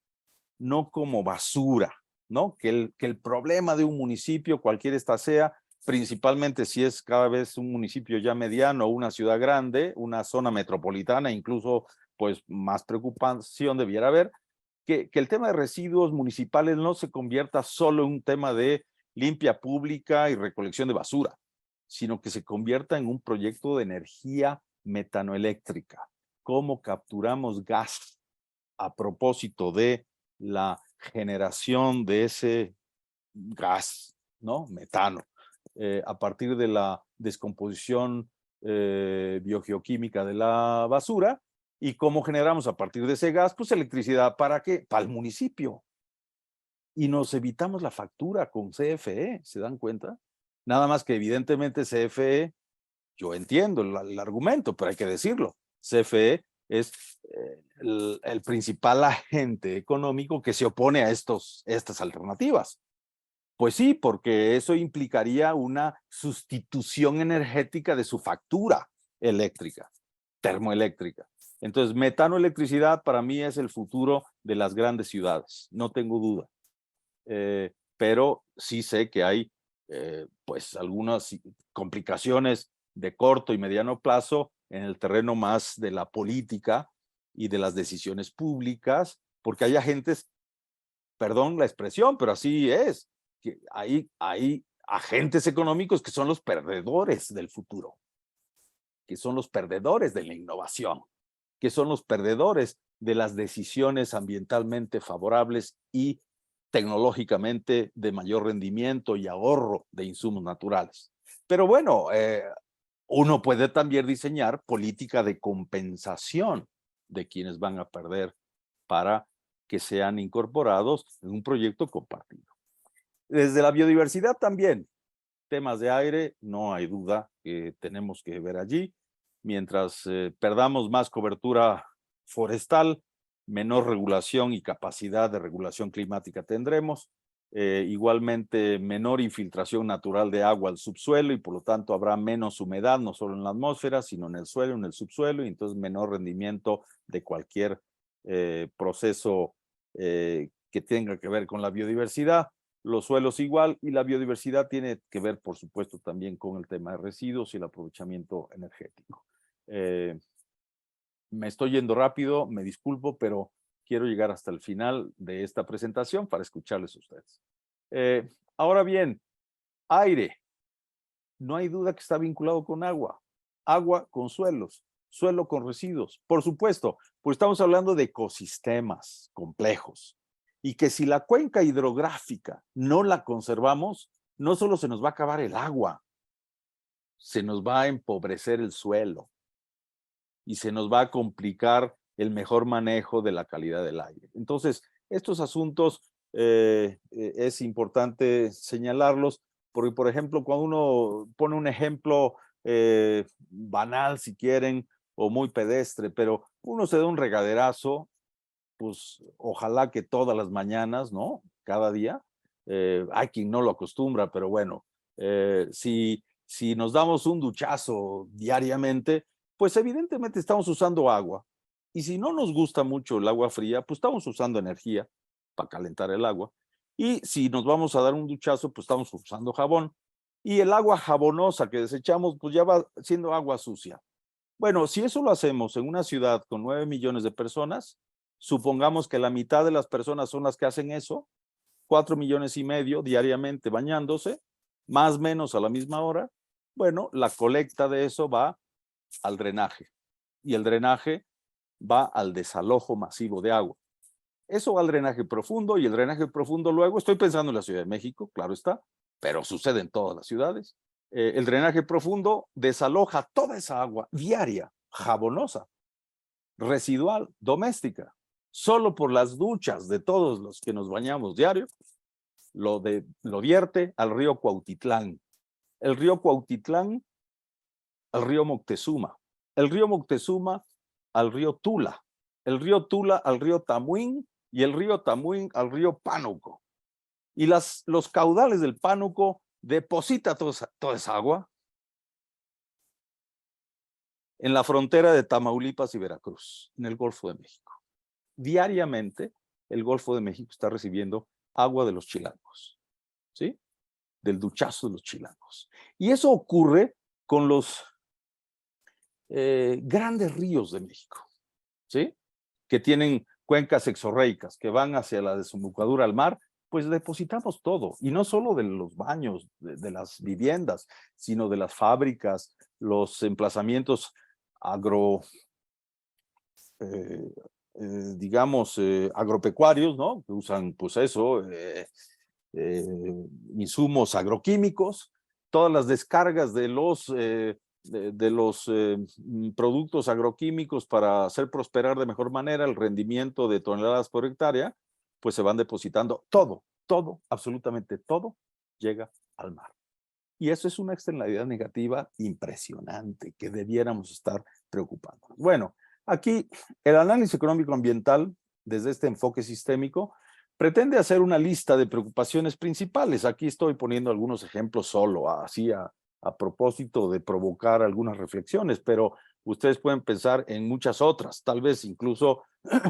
no como basura, ¿no? Que el problema de un municipio, cualquiera esta sea, principalmente si es cada vez un municipio ya mediano, una ciudad grande, una zona metropolitana, incluso pues más preocupación debiera haber, que el tema de residuos municipales no se convierta solo en un tema de limpia pública y recolección de basura, sino que se convierta en un proyecto de energía metanoeléctrica. ¿Cómo capturamos gas a propósito de la generación de ese gas, ¿no? Metano, a partir de la descomposición biogeoquímica de la basura? ¿Y cómo generamos a partir de ese gas? Pues electricidad, ¿para qué? Para el municipio. Y nos evitamos la factura con CFE, ¿se dan cuenta? Nada más que evidentemente CFE, yo entiendo el argumento, pero hay que decirlo, CFE es el principal agente económico que se opone a estas alternativas. Pues sí, porque eso implicaría una sustitución energética de su factura eléctrica, termoeléctrica. Entonces, metanoelectricidad para mí es el futuro de las grandes ciudades, no tengo duda. Pero sí sé que hay pues algunas complicaciones de corto y mediano plazo en el terreno más de la política y de las decisiones públicas, porque hay agentes, perdón la expresión, pero así es, que hay agentes económicos que son los perdedores del futuro, que son los perdedores de la innovación, que son los perdedores de las decisiones ambientalmente favorables y tecnológicamente de mayor rendimiento y ahorro de insumos naturales. Pero bueno, uno puede también diseñar política de compensación de quienes van a perder para que sean incorporados en un proyecto compartido. Desde la biodiversidad también, temas de aire, no hay duda que tenemos que ver allí. Mientras perdamos más cobertura forestal, menor regulación y capacidad de regulación climática tendremos. Igualmente, menor infiltración natural de agua al subsuelo y por lo tanto habrá menos humedad, no solo en la atmósfera, sino en el suelo, en el subsuelo, y entonces menor rendimiento de cualquier proceso que tenga que ver con la biodiversidad. Los suelos igual, y la biodiversidad tiene que ver, por supuesto, también con el tema de residuos y el aprovechamiento energético. Me estoy yendo rápido, me disculpo, pero quiero llegar hasta el final de esta presentación para escucharles a ustedes. Ahora bien, aire. No hay duda que está vinculado con agua. Agua con suelos, suelo con residuos. Por supuesto, pues estamos hablando de ecosistemas complejos. Y que si la cuenca hidrográfica no la conservamos, no solo se nos va a acabar el agua, se nos va a empobrecer el suelo y se nos va a complicar el mejor manejo de la calidad del aire. Entonces, estos asuntos es importante señalarlos, porque, por ejemplo, cuando uno pone un ejemplo banal, si quieren, o muy pedestre, pero uno se da un regaderazo, pues ojalá que todas las mañanas, ¿no? Cada día. Hay quien no lo acostumbra, pero bueno, si nos damos un duchazo diariamente, pues evidentemente estamos usando agua. Y si no nos gusta mucho el agua fría, pues estamos usando energía para calentar el agua. Y si nos vamos a dar un duchazo, pues estamos usando jabón. Y el agua jabonosa que desechamos, pues ya va siendo agua sucia. Bueno, si eso lo hacemos en una ciudad con 9 millones de personas, supongamos que la mitad de las personas son las que hacen eso, 4,5 millones diariamente bañándose, más o menos a la misma hora. Bueno, la colecta de eso va al drenaje y el drenaje va al desalojo masivo de agua. Eso va al drenaje profundo y el drenaje profundo luego, estoy pensando en la Ciudad de México, claro está, pero sucede en todas las ciudades. El drenaje profundo desaloja toda esa agua diaria, jabonosa, residual, doméstica, solo por las duchas de todos los que nos bañamos diario, lo vierte al río Cuautitlán. El río Cuautitlán al río Moctezuma. El río Moctezuma al río Tula. El río Tula al río Tamuín y el río Tamuín al río Pánuco. Y los caudales del Pánuco deposita toda esa agua en la frontera de Tamaulipas y Veracruz, en el Golfo de México. Diariamente, el Golfo de México está recibiendo agua de los chilangos, ¿sí? Del duchazo de los chilangos. Y eso ocurre con los grandes ríos de México, ¿sí? Que tienen cuencas exorreicas, que van hacia la desembocadura al mar, pues depositamos todo. Y no solo de los baños, de las viviendas, sino de las fábricas, los emplazamientos agropecuarios, ¿no? Que usan, pues eso, insumos agroquímicos, todas las descargas de los productos agroquímicos para hacer prosperar de mejor manera el rendimiento de toneladas por hectárea, pues se van depositando todo, absolutamente todo llega al mar. Y eso es una externalidad negativa impresionante que debiéramos estar preocupándonos. Bueno, aquí el análisis económico ambiental, desde este enfoque sistémico, pretende hacer una lista de preocupaciones principales. Aquí estoy poniendo algunos ejemplos solo, así a propósito de provocar algunas reflexiones, pero ustedes pueden pensar en muchas otras, tal vez incluso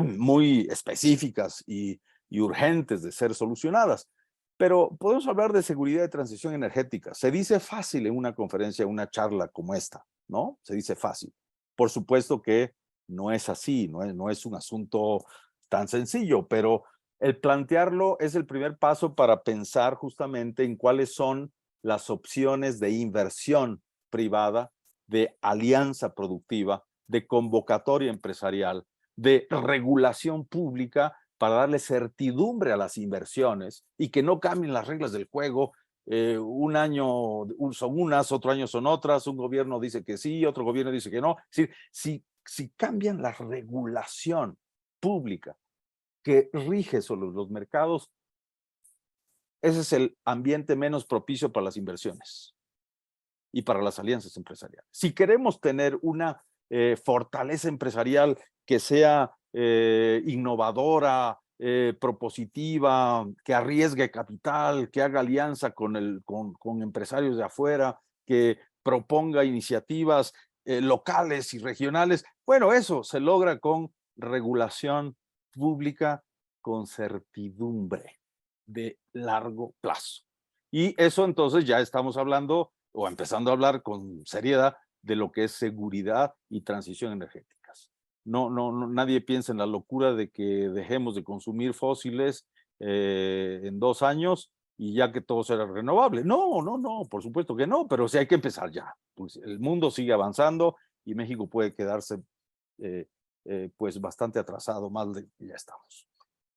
muy específicas y urgentes de ser solucionadas. Pero podemos hablar de seguridad de transición energética. Se dice fácil en una conferencia, una charla como esta, ¿no? Se dice fácil. Por supuesto que no es así, no es un asunto tan sencillo, pero el plantearlo es el primer paso para pensar justamente en cuáles son las opciones de inversión privada, de alianza productiva, de convocatoria empresarial, de regulación pública para darle certidumbre a las inversiones y que no cambien las reglas del juego. Un año son unas, otro año son otras, un gobierno dice que sí, otro gobierno dice que no. Es decir, si cambian la regulación pública que rige sobre los mercados, ese es el ambiente menos propicio para las inversiones y para las alianzas empresariales. Si queremos tener una fortaleza empresarial que sea innovadora, propositiva, que arriesgue capital, que haga alianza con empresarios de afuera, que proponga iniciativas locales y regionales, bueno, eso se logra con regulación pública con certidumbre de largo plazo. Y eso entonces ya estamos hablando o empezando a hablar con seriedad de lo que es seguridad y transición energéticas. No, nadie piensa en la locura de que dejemos de consumir fósiles en 2 años y ya que todo será renovable. No, por supuesto que no, pero sí hay que empezar ya. Pues el mundo sigue avanzando y México puede quedarse pues bastante atrasado, más de que ya estamos.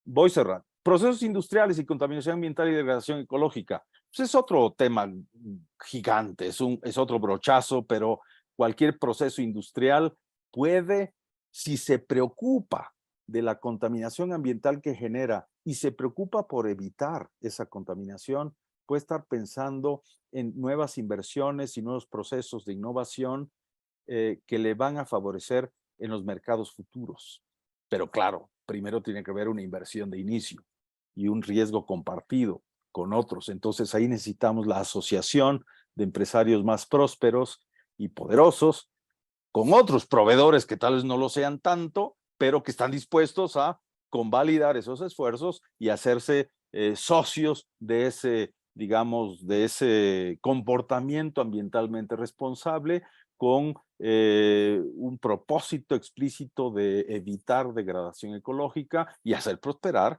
Voy cerrando. Procesos industriales y contaminación ambiental y degradación ecológica. Pues es otro tema gigante, es otro brochazo, pero cualquier proceso industrial puede, si se preocupa de la contaminación ambiental que genera y se preocupa por evitar esa contaminación, puede estar pensando en nuevas inversiones y nuevos procesos de innovación que le van a favorecer en los mercados futuros. Pero claro, primero tiene que haber una inversión de inicio y un riesgo compartido con otros. Entonces ahí necesitamos la asociación de empresarios más prósperos y poderosos con otros proveedores que tal vez no lo sean tanto, pero que están dispuestos a convalidar esos esfuerzos y hacerse socios de ese, digamos, de ese comportamiento ambientalmente responsable con un propósito explícito de evitar degradación ecológica y hacer prosperar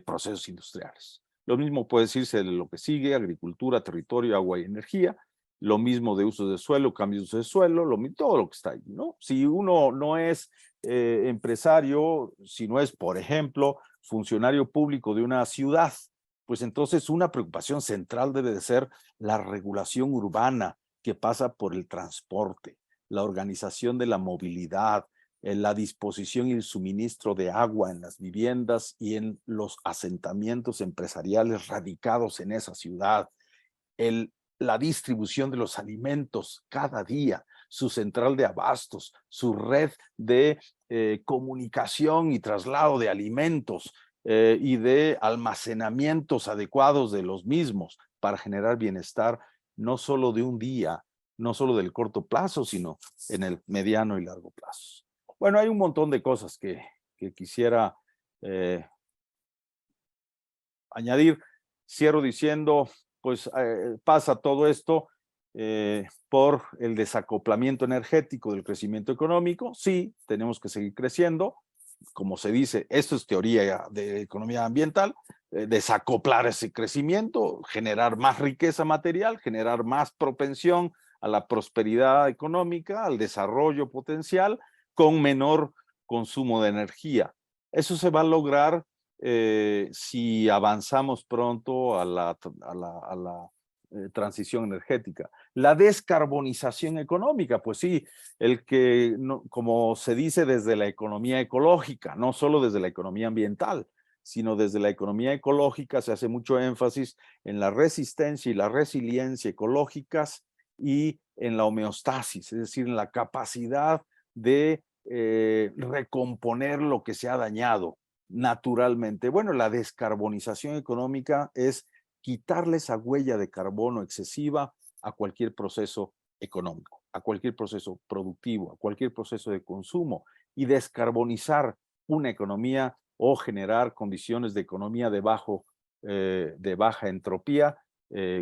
procesos industriales. Lo mismo puede decirse de lo que sigue: agricultura, territorio, agua y energía. Lo mismo de uso de suelo, cambios de uso de suelo, todo lo que está ahí, ¿no? Si uno no es empresario, si no es, por ejemplo, funcionario público de una ciudad, pues entonces una preocupación central debe de ser la regulación urbana que pasa por el transporte, la organización de la movilidad, la disposición y el suministro de agua en las viviendas y en los asentamientos empresariales radicados en esa ciudad, la distribución de los alimentos cada día, su central de abastos, su red de comunicación y traslado de alimentos y de almacenamientos adecuados de los mismos para generar bienestar no solo de un día, no solo del corto plazo, sino en el mediano y largo plazo. Bueno, hay un montón de cosas que quisiera añadir. Cierro diciendo, pues pasa todo esto por el desacoplamiento energético del crecimiento económico. Sí, tenemos que seguir creciendo. Como se dice, esto es teoría de economía ambiental, desacoplar ese crecimiento, generar más riqueza material, generar más propensión a la prosperidad económica, al desarrollo potencial, con menor consumo de energía. Eso se va a lograr si avanzamos pronto a la transición energética. La descarbonización económica, pues sí, como se dice desde la economía ecológica, no solo desde la economía ambiental, sino desde la economía ecológica se hace mucho énfasis en la resistencia y la resiliencia ecológicas y en la homeostasis, es decir, en la capacidad de recomponer lo que se ha dañado naturalmente. Bueno, la descarbonización económica es quitarle esa huella de carbono excesiva a cualquier proceso económico, a cualquier proceso productivo, a cualquier proceso de consumo y descarbonizar una economía o generar condiciones de economía de baja entropía,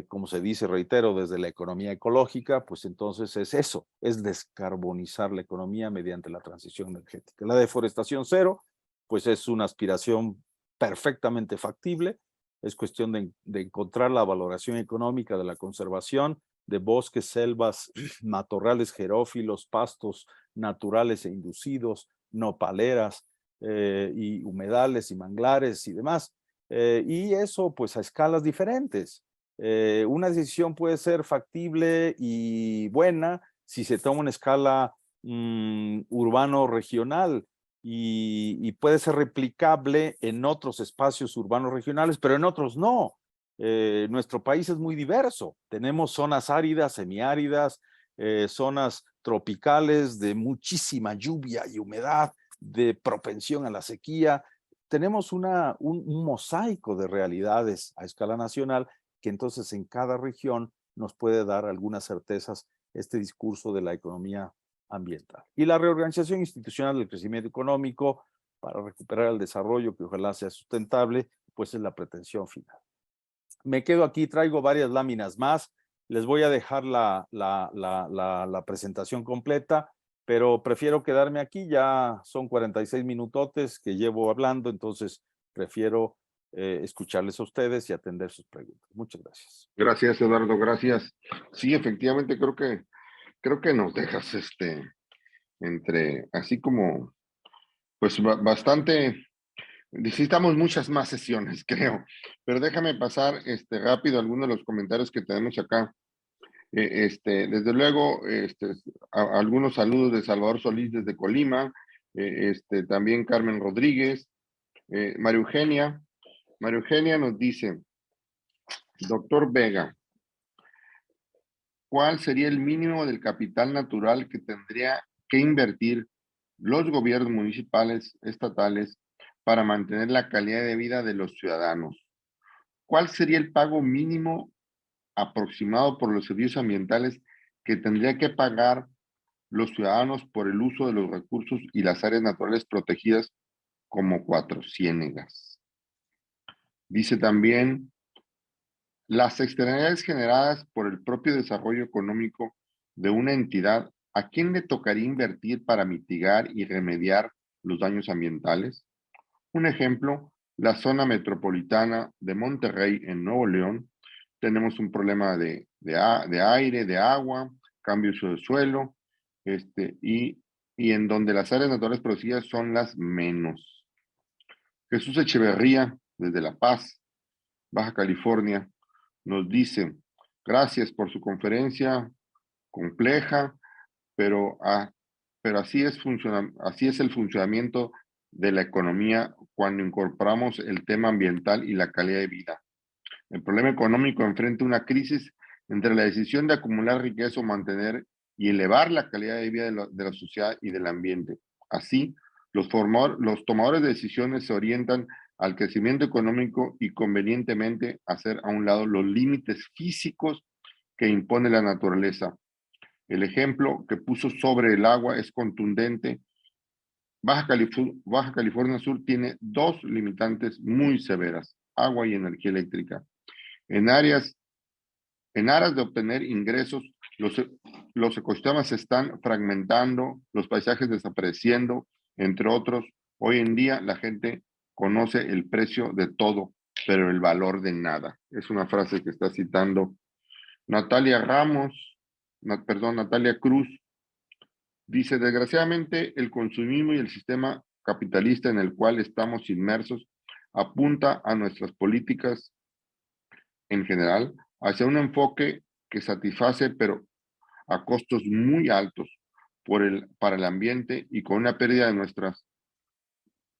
como se dice, reitero, desde la economía ecológica, pues entonces es eso, es descarbonizar la economía mediante la transición energética. La deforestación cero, pues es una aspiración perfectamente factible, es cuestión de encontrar la valoración económica de la conservación de bosques, selvas, matorrales xerófilos, pastos naturales e inducidos, nopaleras y humedales y manglares y demás. Y eso pues a escalas diferentes. Una decisión puede ser factible y buena si se toma una escala urbano-regional y puede ser replicable en otros espacios urbanos regionales, pero en otros no. Nuestro país es muy diverso. Tenemos zonas áridas, semiáridas, zonas tropicales de muchísima lluvia y humedad, de propensión a la sequía. Tenemos un mosaico de realidades a escala nacional que entonces en cada región nos puede dar algunas certezas este discurso de la economía ambiental. Y la reorganización institucional del crecimiento económico para recuperar el desarrollo que ojalá sea sustentable, pues es la pretensión final. Me quedo aquí, traigo varias láminas más. Les voy a dejar la presentación completa, pero prefiero quedarme aquí. Ya son 46 minutotes que llevo hablando, entonces prefiero escucharles a ustedes y atender sus preguntas. Muchas gracias. Gracias, Eduardo, gracias. Sí, efectivamente, creo que nos dejas así como, pues bastante. Necesitamos muchas más sesiones, creo, pero déjame pasar rápido algunos de los comentarios que tenemos acá. Desde luego, algunos saludos de Salvador Solís desde Colima, también Carmen Rodríguez, María Eugenia. María Eugenia nos dice, doctor Vega, ¿cuál sería el mínimo del capital natural que tendría que invertir los gobiernos municipales, estatales, para mantener la calidad de vida de los ciudadanos? ¿Cuál sería el pago mínimo aproximado por los servicios ambientales que tendría que pagar los ciudadanos por el uso de los recursos y las áreas naturales protegidas como Cuatro Ciénegas? Dice también, las externalidades generadas por el propio desarrollo económico de una entidad, ¿a quién le tocaría invertir para mitigar y remediar los daños ambientales? Un ejemplo, la zona metropolitana de Monterrey en Nuevo León. Tenemos un problema de aire, de agua, cambio de uso de suelo, y en donde las áreas naturales protegidas son las menos. Jesús Echeverría, desde La Paz, Baja California, nos dice, gracias por su conferencia compleja, pero así es el funcionamiento de la economía cuando incorporamos el tema ambiental y la calidad de vida. El problema económico enfrenta una crisis entre la decisión de acumular riqueza o mantener y elevar la calidad de vida de la sociedad y del ambiente. Así, los tomadores de decisiones se orientan al crecimiento económico y convenientemente hacer a un lado los límites físicos que impone la naturaleza. El ejemplo que puso sobre el agua es contundente. Baja California Sur tiene dos limitantes muy severas, agua y energía eléctrica. En aras de obtener ingresos, los ecosistemas se están fragmentando, los paisajes desapareciendo, entre otros. Hoy en día la gente conoce el precio de todo, pero el valor de nada. Es una frase que está citando Natalia Cruz. Dice, desgraciadamente, el consumismo y el sistema capitalista en el cual estamos inmersos apunta a nuestras políticas en general hacia un enfoque que satisface, pero a costos muy altos para el ambiente y con una pérdida de nuestras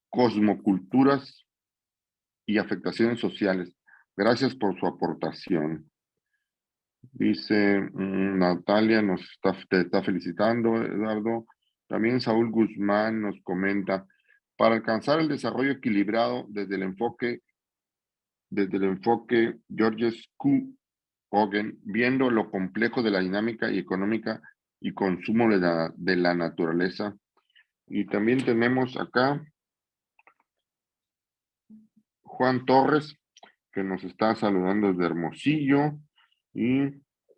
cosmoculturas y afectaciones sociales. Gracias por su aportación. Dice Natalia, te está felicitando, Eduardo. También Saúl Guzmán nos comenta, para alcanzar el desarrollo equilibrado desde el enfoque Georges Q. Hogan, viendo lo complejo de la dinámica y económica y consumo de la naturaleza. Y también tenemos acá Juan Torres, que nos está saludando desde Hermosillo, y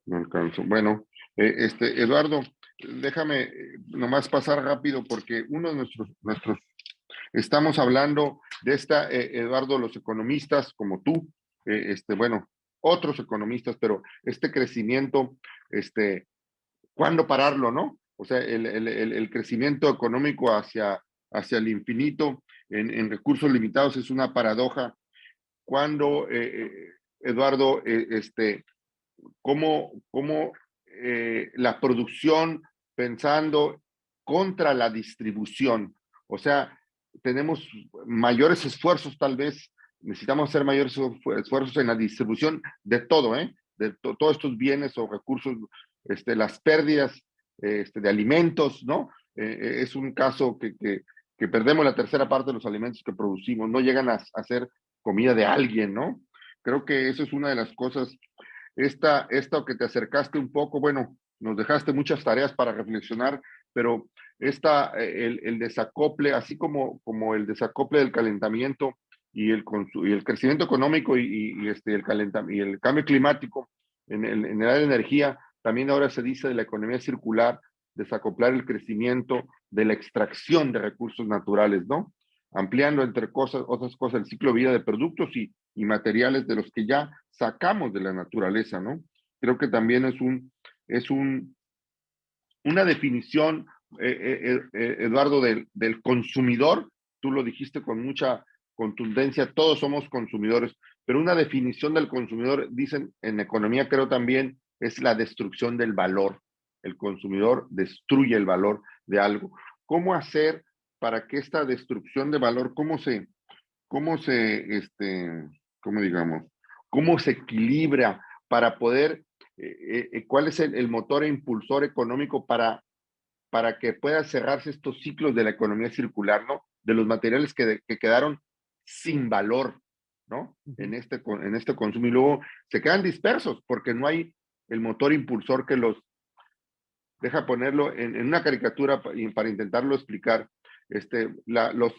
no alcanzo. Bueno, Eduardo, déjame nomás pasar rápido porque uno de nuestros estamos hablando de Eduardo, los economistas como tú, bueno, otros economistas, pero este crecimiento, ¿cuándo pararlo, no? O sea, el crecimiento económico hacia el infinito en recursos limitados es una paradoja. Cuando, Eduardo, cómo la producción pensando contra la distribución. O sea, tenemos mayores esfuerzos tal vez, necesitamos hacer mayores esfuerzos en la distribución de todo, ¿eh? De todos estos bienes o recursos, las pérdidas de alimentos, ¿no? Es un caso que perdemos la tercera parte de los alimentos que producimos, no llegan a ser comida de alguien, ¿no? Creo que eso es una de las cosas esta que te acercaste un poco, bueno, nos dejaste muchas tareas para reflexionar, pero el desacople, así como el desacople del calentamiento y el crecimiento económico y el cambio climático en el área de energía, también ahora se dice de la economía circular, desacoplar el crecimiento de la extracción de recursos naturales, ¿no? Ampliando entre otras cosas el ciclo de vida de productos y materiales de los que ya sacamos de la naturaleza, ¿no? Creo que también es una definición, Eduardo, del consumidor. Tú lo dijiste con mucha contundencia, todos somos consumidores, pero una definición del consumidor, dicen en economía, creo también, es la destrucción del valor. El consumidor destruye el valor de algo. ¿Cómo hacer para que esta destrucción de valor, cómo se, cómo digamos, cómo se equilibra para poder, cuál es el motor e impulsor económico para que puedan cerrarse estos ciclos de la economía circular, ¿no? De los materiales que quedaron sin valor, ¿no? En este consumo y luego se quedan dispersos porque no hay el motor impulsor que los deja ponerlo en una caricatura para intentarlo explicar. Los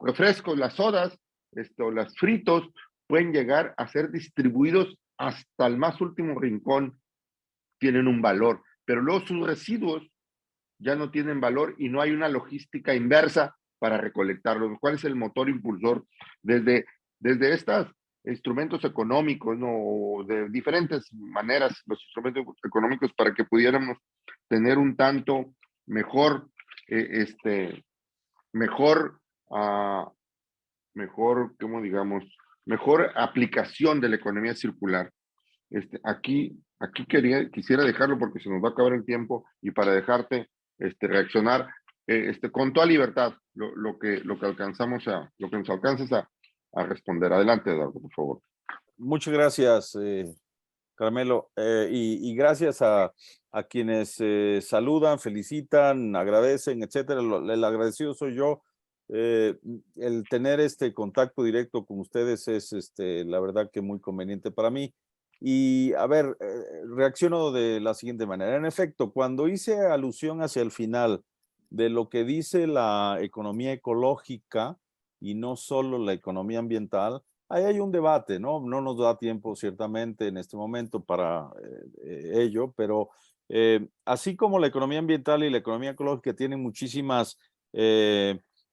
refrescos, las sodas, las fritos, pueden llegar a ser distribuidos hasta el más último rincón, tienen un valor, pero luego sus residuos ya no tienen valor y no hay una logística inversa para recolectarlos. ¿Cuál es el motor impulsor? Desde estos instrumentos económicos, ¿no? De diferentes maneras, los instrumentos económicos para que pudiéramos tener un tanto mejor, mejor, uh, ¿cómo digamos? Mejor aplicación de la economía circular. Aquí quisiera dejarlo porque se nos va a acabar el tiempo y para dejarte reaccionar con toda libertad lo que lo que nos alcances a responder. Adelante, Eduardo, por favor. Muchas gracias, Carmelo, y gracias a quienes saludan, felicitan, agradecen, etcétera. El agradecido soy yo. El tener este contacto directo con ustedes es la verdad que muy conveniente para mí. Y a ver, reacciono de la siguiente manera. En efecto, cuando hice alusión hacia el final de lo que dice la economía ecológica y no solo la economía ambiental, ahí hay un debate, ¿no? No nos da tiempo ciertamente en este momento para ello, pero así como la economía ambiental y la economía ecológica tienen muchísimas,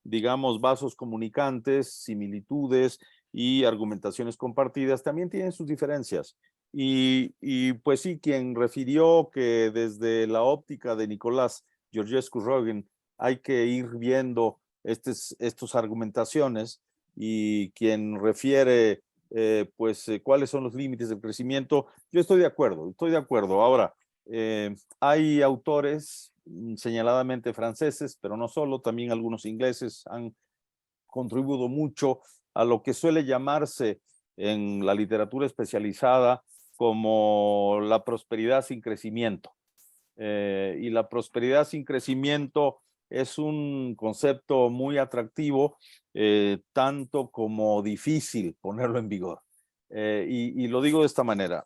digamos, vasos comunicantes, similitudes y argumentaciones compartidas, también tienen sus diferencias. Y pues sí, quien refirió que desde la óptica de Nicolás Georgescu-Roegen hay que ir viendo estas argumentaciones, y quien refiere cuáles son los límites del crecimiento, yo estoy de acuerdo, Ahora, hay autores señaladamente franceses, pero no solo, también algunos ingleses han contribuido mucho a lo que suele llamarse en la literatura especializada como la prosperidad sin crecimiento. Y la prosperidad sin crecimiento es un concepto muy atractivo, tanto como difícil ponerlo en vigor. Y lo digo de esta manera.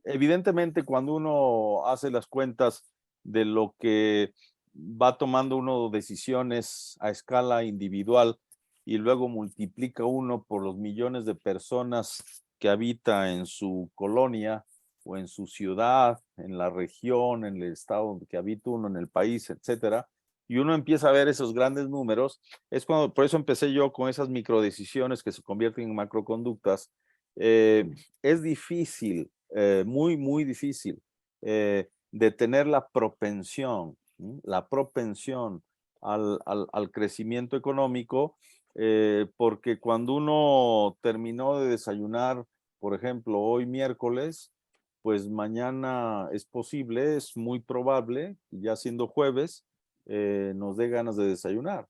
Evidentemente, cuando uno hace las cuentas de lo que va tomando uno decisiones a escala individual y luego multiplica uno por los millones de personas que habita en su colonia o en su ciudad, en la región, en el estado que habita uno, en el país, etcétera, y uno empieza a ver esos grandes números, es cuando, por eso empecé yo con esas microdecisiones que se convierten en macroconductas. Es difícil, muy difícil, de tener la propensión, al crecimiento económico, porque cuando uno terminó de desayunar, por ejemplo, hoy miércoles, pues mañana es posible, es muy probable, ya siendo jueves, nos dé ganas de desayunar.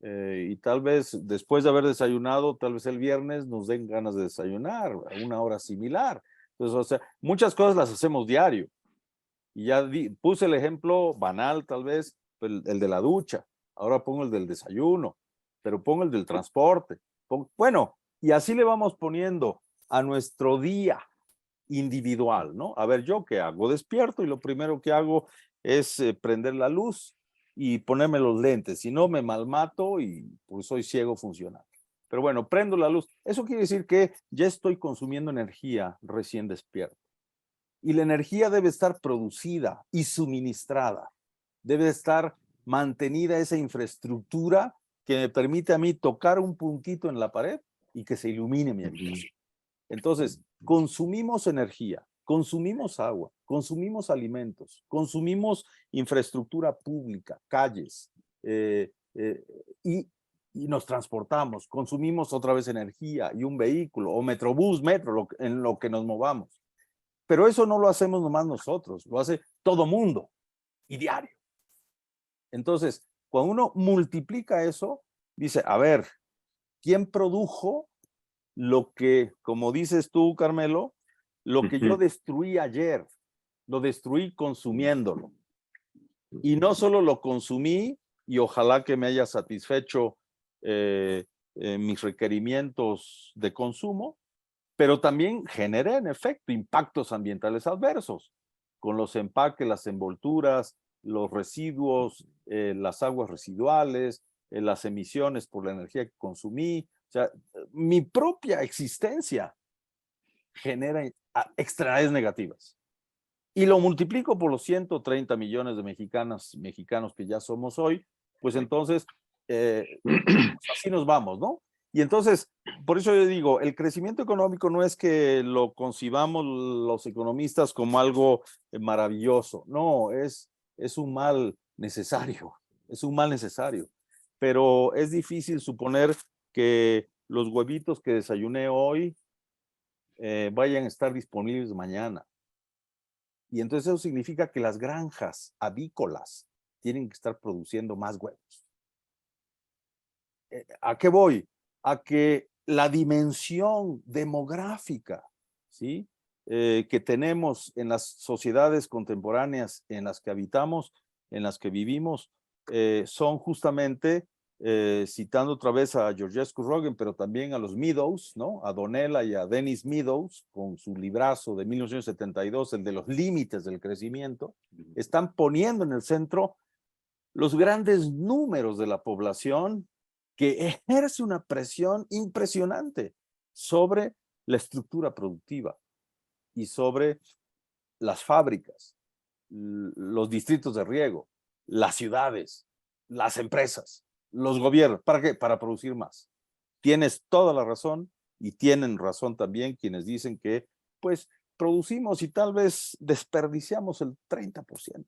Y tal vez después de haber desayunado, tal vez el viernes nos den ganas de desayunar a una hora similar. Entonces, o sea, muchas cosas las hacemos diario. Y ya puse el ejemplo banal, tal vez, el de la ducha. Ahora pongo el del desayuno, pero pongo el del transporte. Bueno, y así le vamos poniendo a nuestro día individual, ¿no? A ver, ¿yo qué hago? Despierto y lo primero que hago es prender la luz y ponerme los lentes. Si no, me malmato y pues soy ciego funcional. Pero bueno, prendo la luz. Eso quiere decir que ya estoy consumiendo energía recién despierto. Y la energía debe estar producida y suministrada. Debe estar mantenida esa infraestructura que me permite a mí tocar un puntito en la pared y que se ilumine mi habitación. Entonces, consumimos energía, consumimos agua, consumimos alimentos, consumimos infraestructura pública, calles, y nos transportamos, consumimos otra vez energía y un vehículo o metrobús, metro, en lo que nos movamos. Pero eso no lo hacemos nomás nosotros, lo hace todo mundo y diario. Entonces, cuando uno multiplica eso, dice, a ver, ¿quién produjo lo que, como dices tú, Carmelo, lo que yo destruí ayer? Lo destruí consumiéndolo. Y no solo lo consumí, y ojalá que me haya satisfecho mis requerimientos de consumo, pero también generé, en efecto, impactos ambientales adversos, con los empaques, las envolturas, los residuos, las aguas residuales, las emisiones por la energía que consumí. O sea, mi propia existencia genera externalidades negativas. Y lo multiplico por los 130 millones de mexicanos que ya somos hoy, pues entonces, así nos vamos, ¿no? Y entonces, por eso yo digo, el crecimiento económico no es que lo concibamos los economistas como algo maravilloso, no, es un mal necesario, es un mal necesario, pero es difícil suponer que los huevitos que desayuné hoy vayan a estar disponibles mañana. Y entonces eso significa que las granjas avícolas tienen que estar produciendo más huevos. ¿A qué voy? A que la dimensión demográfica, ¿sí? Que tenemos en las sociedades contemporáneas en las que habitamos, en las que vivimos, son justamente, citando otra vez a Georgescu Roegen, pero también a los Meadows, ¿no? A Donella y a Dennis Meadows, con su librazo de 1972, el de los límites del crecimiento, están poniendo en el centro los grandes números de la población que ejerce una presión impresionante sobre la estructura productiva y sobre las fábricas, los distritos de riego, las ciudades, las empresas, los gobiernos. ¿Para qué? Para producir más. Tienes toda la razón y tienen razón también quienes dicen que pues producimos y tal vez desperdiciamos el 30%.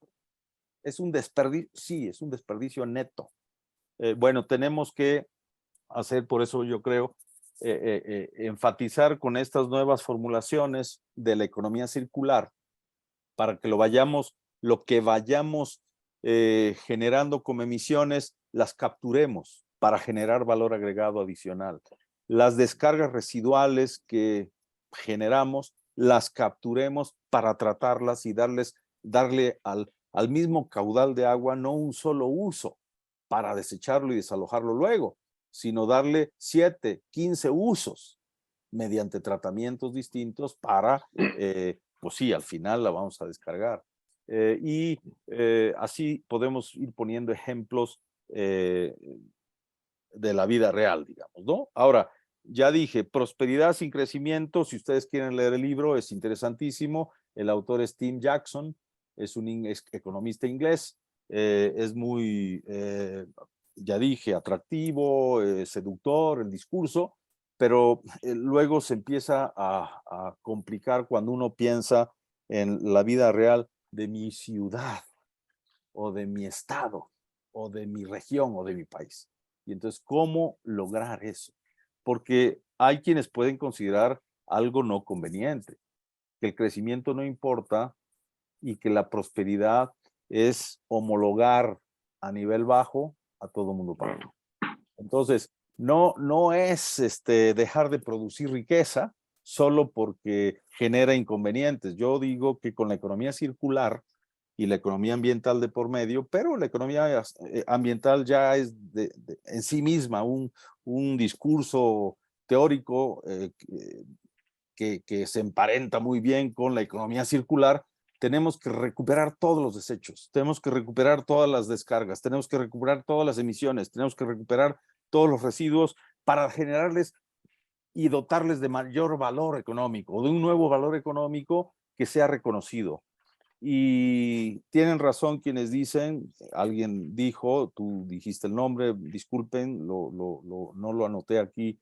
Es un desperdicio, sí, es un desperdicio neto. Bueno, tenemos que hacer, por eso yo creo, enfatizar con estas nuevas formulaciones de la economía circular para que lo que vayamos generando como emisiones, las capturemos para generar valor agregado adicional. Las descargas residuales que generamos, las capturemos para tratarlas y darle al mismo caudal de agua no un solo uso para desecharlo y desalojarlo luego, sino darle 7, 15 usos mediante tratamientos distintos para, pues sí, al final la vamos a descargar. Así podemos ir poniendo ejemplos de la vida real, digamos, ¿no? Ahora, ya dije, prosperidad sin crecimiento, si ustedes quieren leer el libro, es interesantísimo. El autor es Tim Jackson, es un economista inglés. es muy, ya dije, atractivo, seductor el discurso, pero luego se empieza a complicar cuando uno piensa en la vida real de mi ciudad o de mi estado o de mi región o de mi país. Y entonces, ¿cómo lograr eso? Porque hay quienes pueden considerar algo no conveniente, que el crecimiento no importa y que la prosperidad es homologar a nivel bajo a todo mundo para arriba. Entonces, no es dejar de producir riqueza solo porque genera inconvenientes. Yo digo que con la economía circular y la economía ambiental de por medio, pero la economía ambiental ya es en sí misma un discurso teórico que se emparenta muy bien con la economía circular. Tenemos que recuperar todos los desechos, tenemos que recuperar todas las descargas, tenemos que recuperar todas las emisiones, tenemos que recuperar todos los residuos para generarles y dotarles de mayor valor económico, de un nuevo valor económico que sea reconocido. Y tienen razón quienes dicen, alguien dijo, tú dijiste el nombre, disculpen, no lo anoté aquí,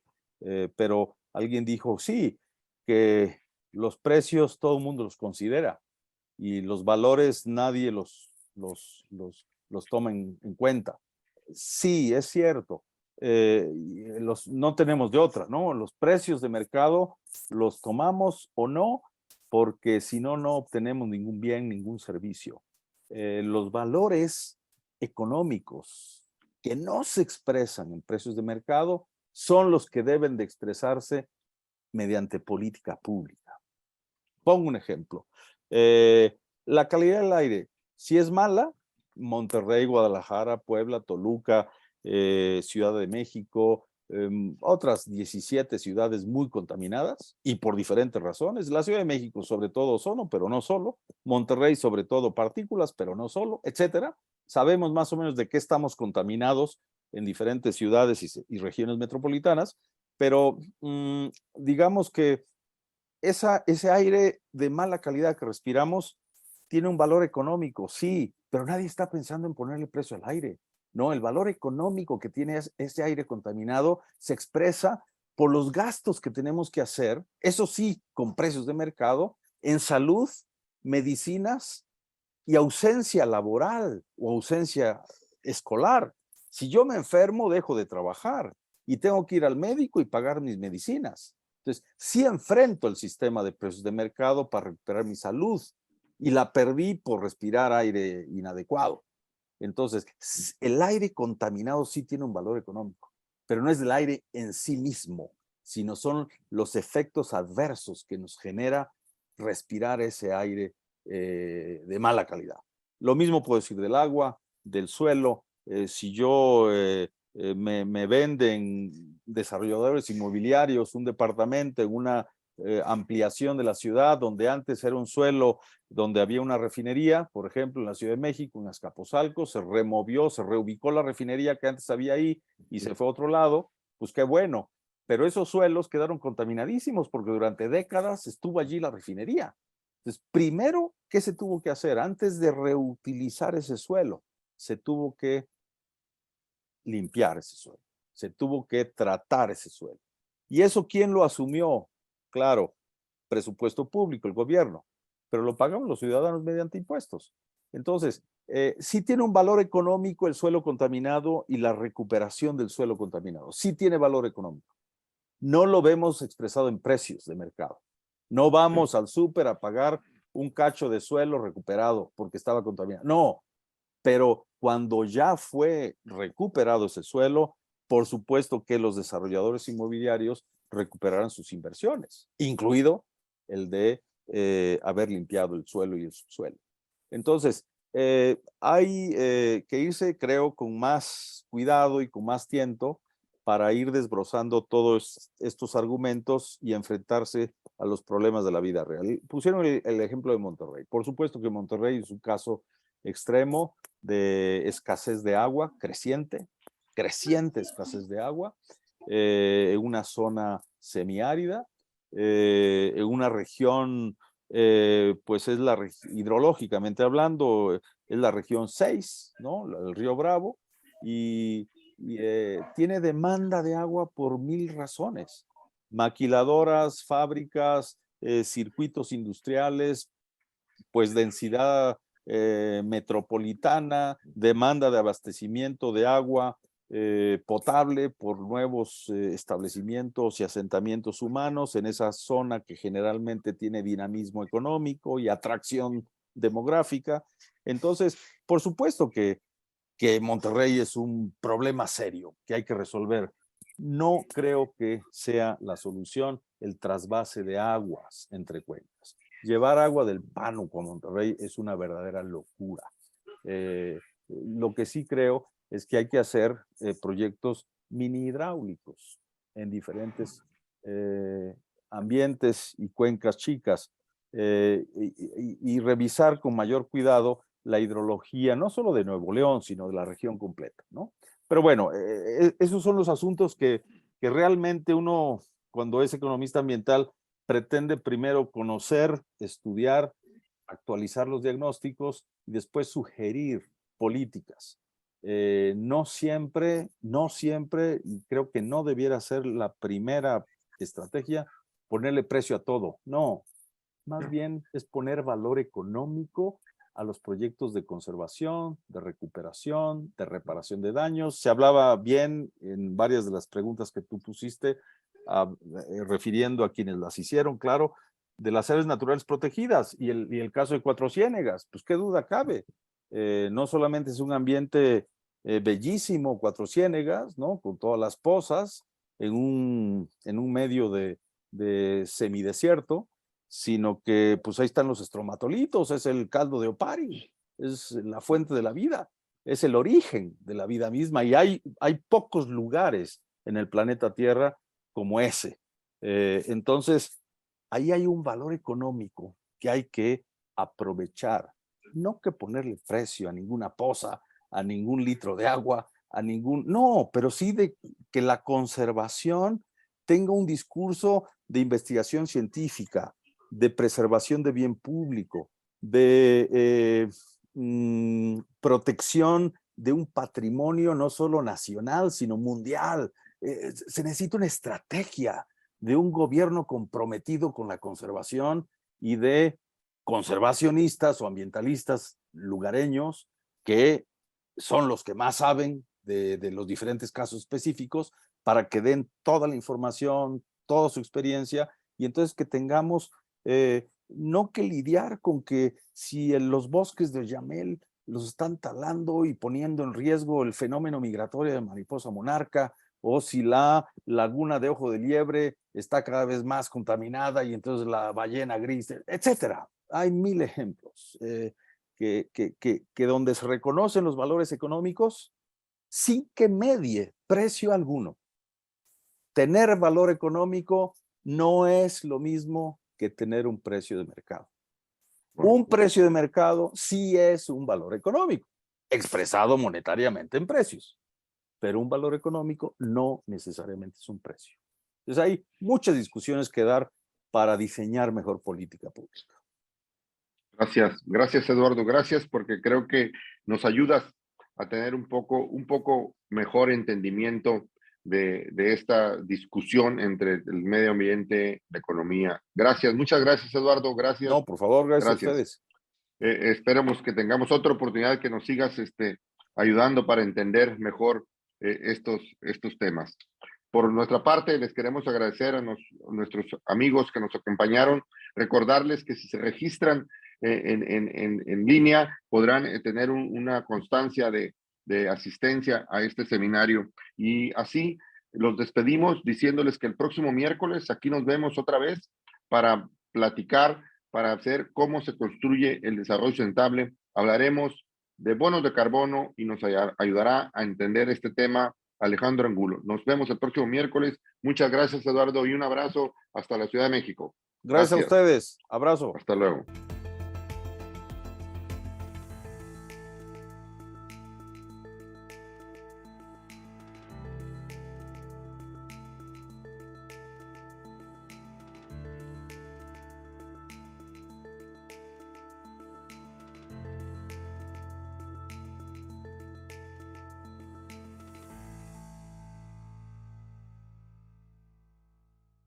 pero alguien dijo, sí, que los precios todo el mundo los considera y los valores nadie los toma en cuenta. Sí, es cierto. No tenemos de otra, ¿no? Los precios de mercado los tomamos o no, porque si no, no obtenemos ningún bien, ningún servicio. Los valores económicos que no se expresan en precios de mercado son los que deben de expresarse mediante política pública. Pongo un ejemplo. La calidad del aire, si es mala, Monterrey, Guadalajara, Puebla, Toluca, Ciudad de México, otras 17 ciudades muy contaminadas y por diferentes razones. La Ciudad de México sobre todo ozono, pero no solo. Monterrey sobre todo partículas, pero no solo, etcétera. Sabemos más o menos de qué estamos contaminados en diferentes ciudades y regiones metropolitanas, pero digamos que ese aire de mala calidad que respiramos tiene un valor económico, sí, pero nadie está pensando en ponerle precio al aire. No, el valor económico que tiene ese aire contaminado se expresa por los gastos que tenemos que hacer, eso sí, con precios de mercado, en salud, medicinas y ausencia laboral o ausencia escolar. Si yo me enfermo, dejo de trabajar y tengo que ir al médico y pagar mis medicinas. Entonces, sí enfrento el sistema de precios de mercado para recuperar mi salud y la perdí por respirar aire inadecuado. Entonces, el aire contaminado sí tiene un valor económico, pero no es el aire en sí mismo, sino son los efectos adversos que nos genera respirar ese aire de mala calidad. Lo mismo puedo decir del agua, del suelo. Si yo me venden desarrolladores inmobiliarios un departamento en una ampliación de la ciudad donde antes era un suelo donde había una refinería, por ejemplo, en la Ciudad de México, en Azcapotzalco, se removió, se reubicó la refinería que antes había ahí y se fue a otro lado, pues qué bueno. Pero esos suelos quedaron contaminadísimos porque durante décadas estuvo allí la refinería. Entonces, primero, ¿qué se tuvo que hacer? Antes de reutilizar ese suelo, se tuvo que limpiar ese suelo, se tuvo que tratar ese suelo. ¿Y eso quién lo asumió? Claro, presupuesto público, el gobierno, pero lo pagamos los ciudadanos mediante impuestos. Entonces, sí tiene un valor económico el suelo contaminado y la recuperación del suelo contaminado. Sí tiene valor económico. No lo vemos expresado en precios de mercado. No vamos al súper a pagar un cacho de suelo recuperado porque estaba contaminado. No, pero cuando ya fue recuperado ese suelo, por supuesto que los desarrolladores inmobiliarios recuperarán sus inversiones, incluido el de haber limpiado el suelo y el subsuelo. Entonces, hay que irse, creo, con más cuidado y con más tiento para ir desbrozando todos estos argumentos y enfrentarse a los problemas de la vida real. Pusieron el ejemplo de Monterrey. Por supuesto que Monterrey es un caso extremo de escasez de agua, creciente escasez de agua, en una zona semiárida, en una región, pues es hidrológicamente hablando, es la región 6, ¿no? El río Bravo, tiene demanda de agua por 1000 razones. Maquiladoras, fábricas, circuitos industriales, pues densidad metropolitana, demanda de abastecimiento de agua potable por nuevos establecimientos y asentamientos humanos en esa zona que generalmente tiene dinamismo económico y atracción demográfica. Entonces, por supuesto que Monterrey es un problema serio que hay que resolver. No creo que sea la solución el trasvase de aguas entre cuencas. Llevar agua del Pánuco a Monterrey es una verdadera locura. Lo que sí creo es que hay que hacer proyectos mini hidráulicos en diferentes ambientes y cuencas chicas y revisar con mayor cuidado la hidrología, no solo de Nuevo León, sino de la región completa, ¿no? Pero bueno, esos son los asuntos que realmente uno, cuando es economista ambiental, pretende primero conocer, estudiar, actualizar los diagnósticos y después sugerir políticas. No siempre, y creo que no debiera ser la primera estrategia, ponerle precio a todo. No, más bien es poner valor económico a los proyectos de conservación, de recuperación, de reparación de daños. Se hablaba bien en varias de las preguntas que tú pusiste, refiriendo a quienes las hicieron, claro, de las áreas naturales protegidas y el caso de Cuatro Ciénegas, pues qué duda cabe. No solamente es un ambiente bellísimo, Cuatro Ciénegas, ¿no? Con todas las pozas, en un medio de semidesierto, sino que pues ahí están los estromatolitos, es el caldo de Opari, es la fuente de la vida, es el origen de la vida misma y hay pocos lugares en el planeta Tierra como ese. Entonces, ahí hay un valor económico que hay que aprovechar, no que ponerle precio a ninguna poza, a ningún litro de agua, no, pero sí de que la conservación tenga un discurso de investigación científica, de preservación de bien público, de protección de un patrimonio no solo nacional, sino mundial. Se necesita una estrategia de un gobierno comprometido con la conservación y de conservacionistas o ambientalistas lugareños que son los que más saben de los diferentes casos específicos para que den toda la información, toda su experiencia y entonces que tengamos no que lidiar con que si en los bosques de Oyamel los están talando y poniendo en riesgo el fenómeno migratorio de mariposa monarca, o si la laguna de Ojo de Liebre está cada vez más contaminada y entonces la ballena gris, etcétera. Hay 1000 ejemplos que donde se reconocen los valores económicos sin que medie precio alguno. Tener valor económico no es lo mismo que tener un precio de mercado. Un precio de mercado sí es un valor económico, expresado monetariamente en precios, pero un valor económico no necesariamente es un precio. Entonces hay muchas discusiones que dar para diseñar mejor política pública. Gracias Eduardo, gracias porque creo que nos ayudas a tener un poco mejor entendimiento de esta discusión entre el medio ambiente, la economía. Gracias, muchas gracias Eduardo, gracias. No, por favor, gracias a ustedes. Esperemos que tengamos otra oportunidad que nos sigas ayudando para entender mejor estos temas. Por nuestra parte, les queremos agradecer a nuestros amigos que nos acompañaron, recordarles que si se registran en línea podrán tener una constancia de asistencia a este seminario y así los despedimos diciéndoles que el próximo miércoles aquí nos vemos otra vez para platicar, para hacer cómo se construye el desarrollo sustentable. Hablaremos de bonos de carbono y nos ayudará a entender este tema Alejandro Angulo. Nos vemos el próximo miércoles. Muchas gracias, Eduardo, y un abrazo hasta la Ciudad de México. Gracias a ustedes. Abrazo. Hasta luego.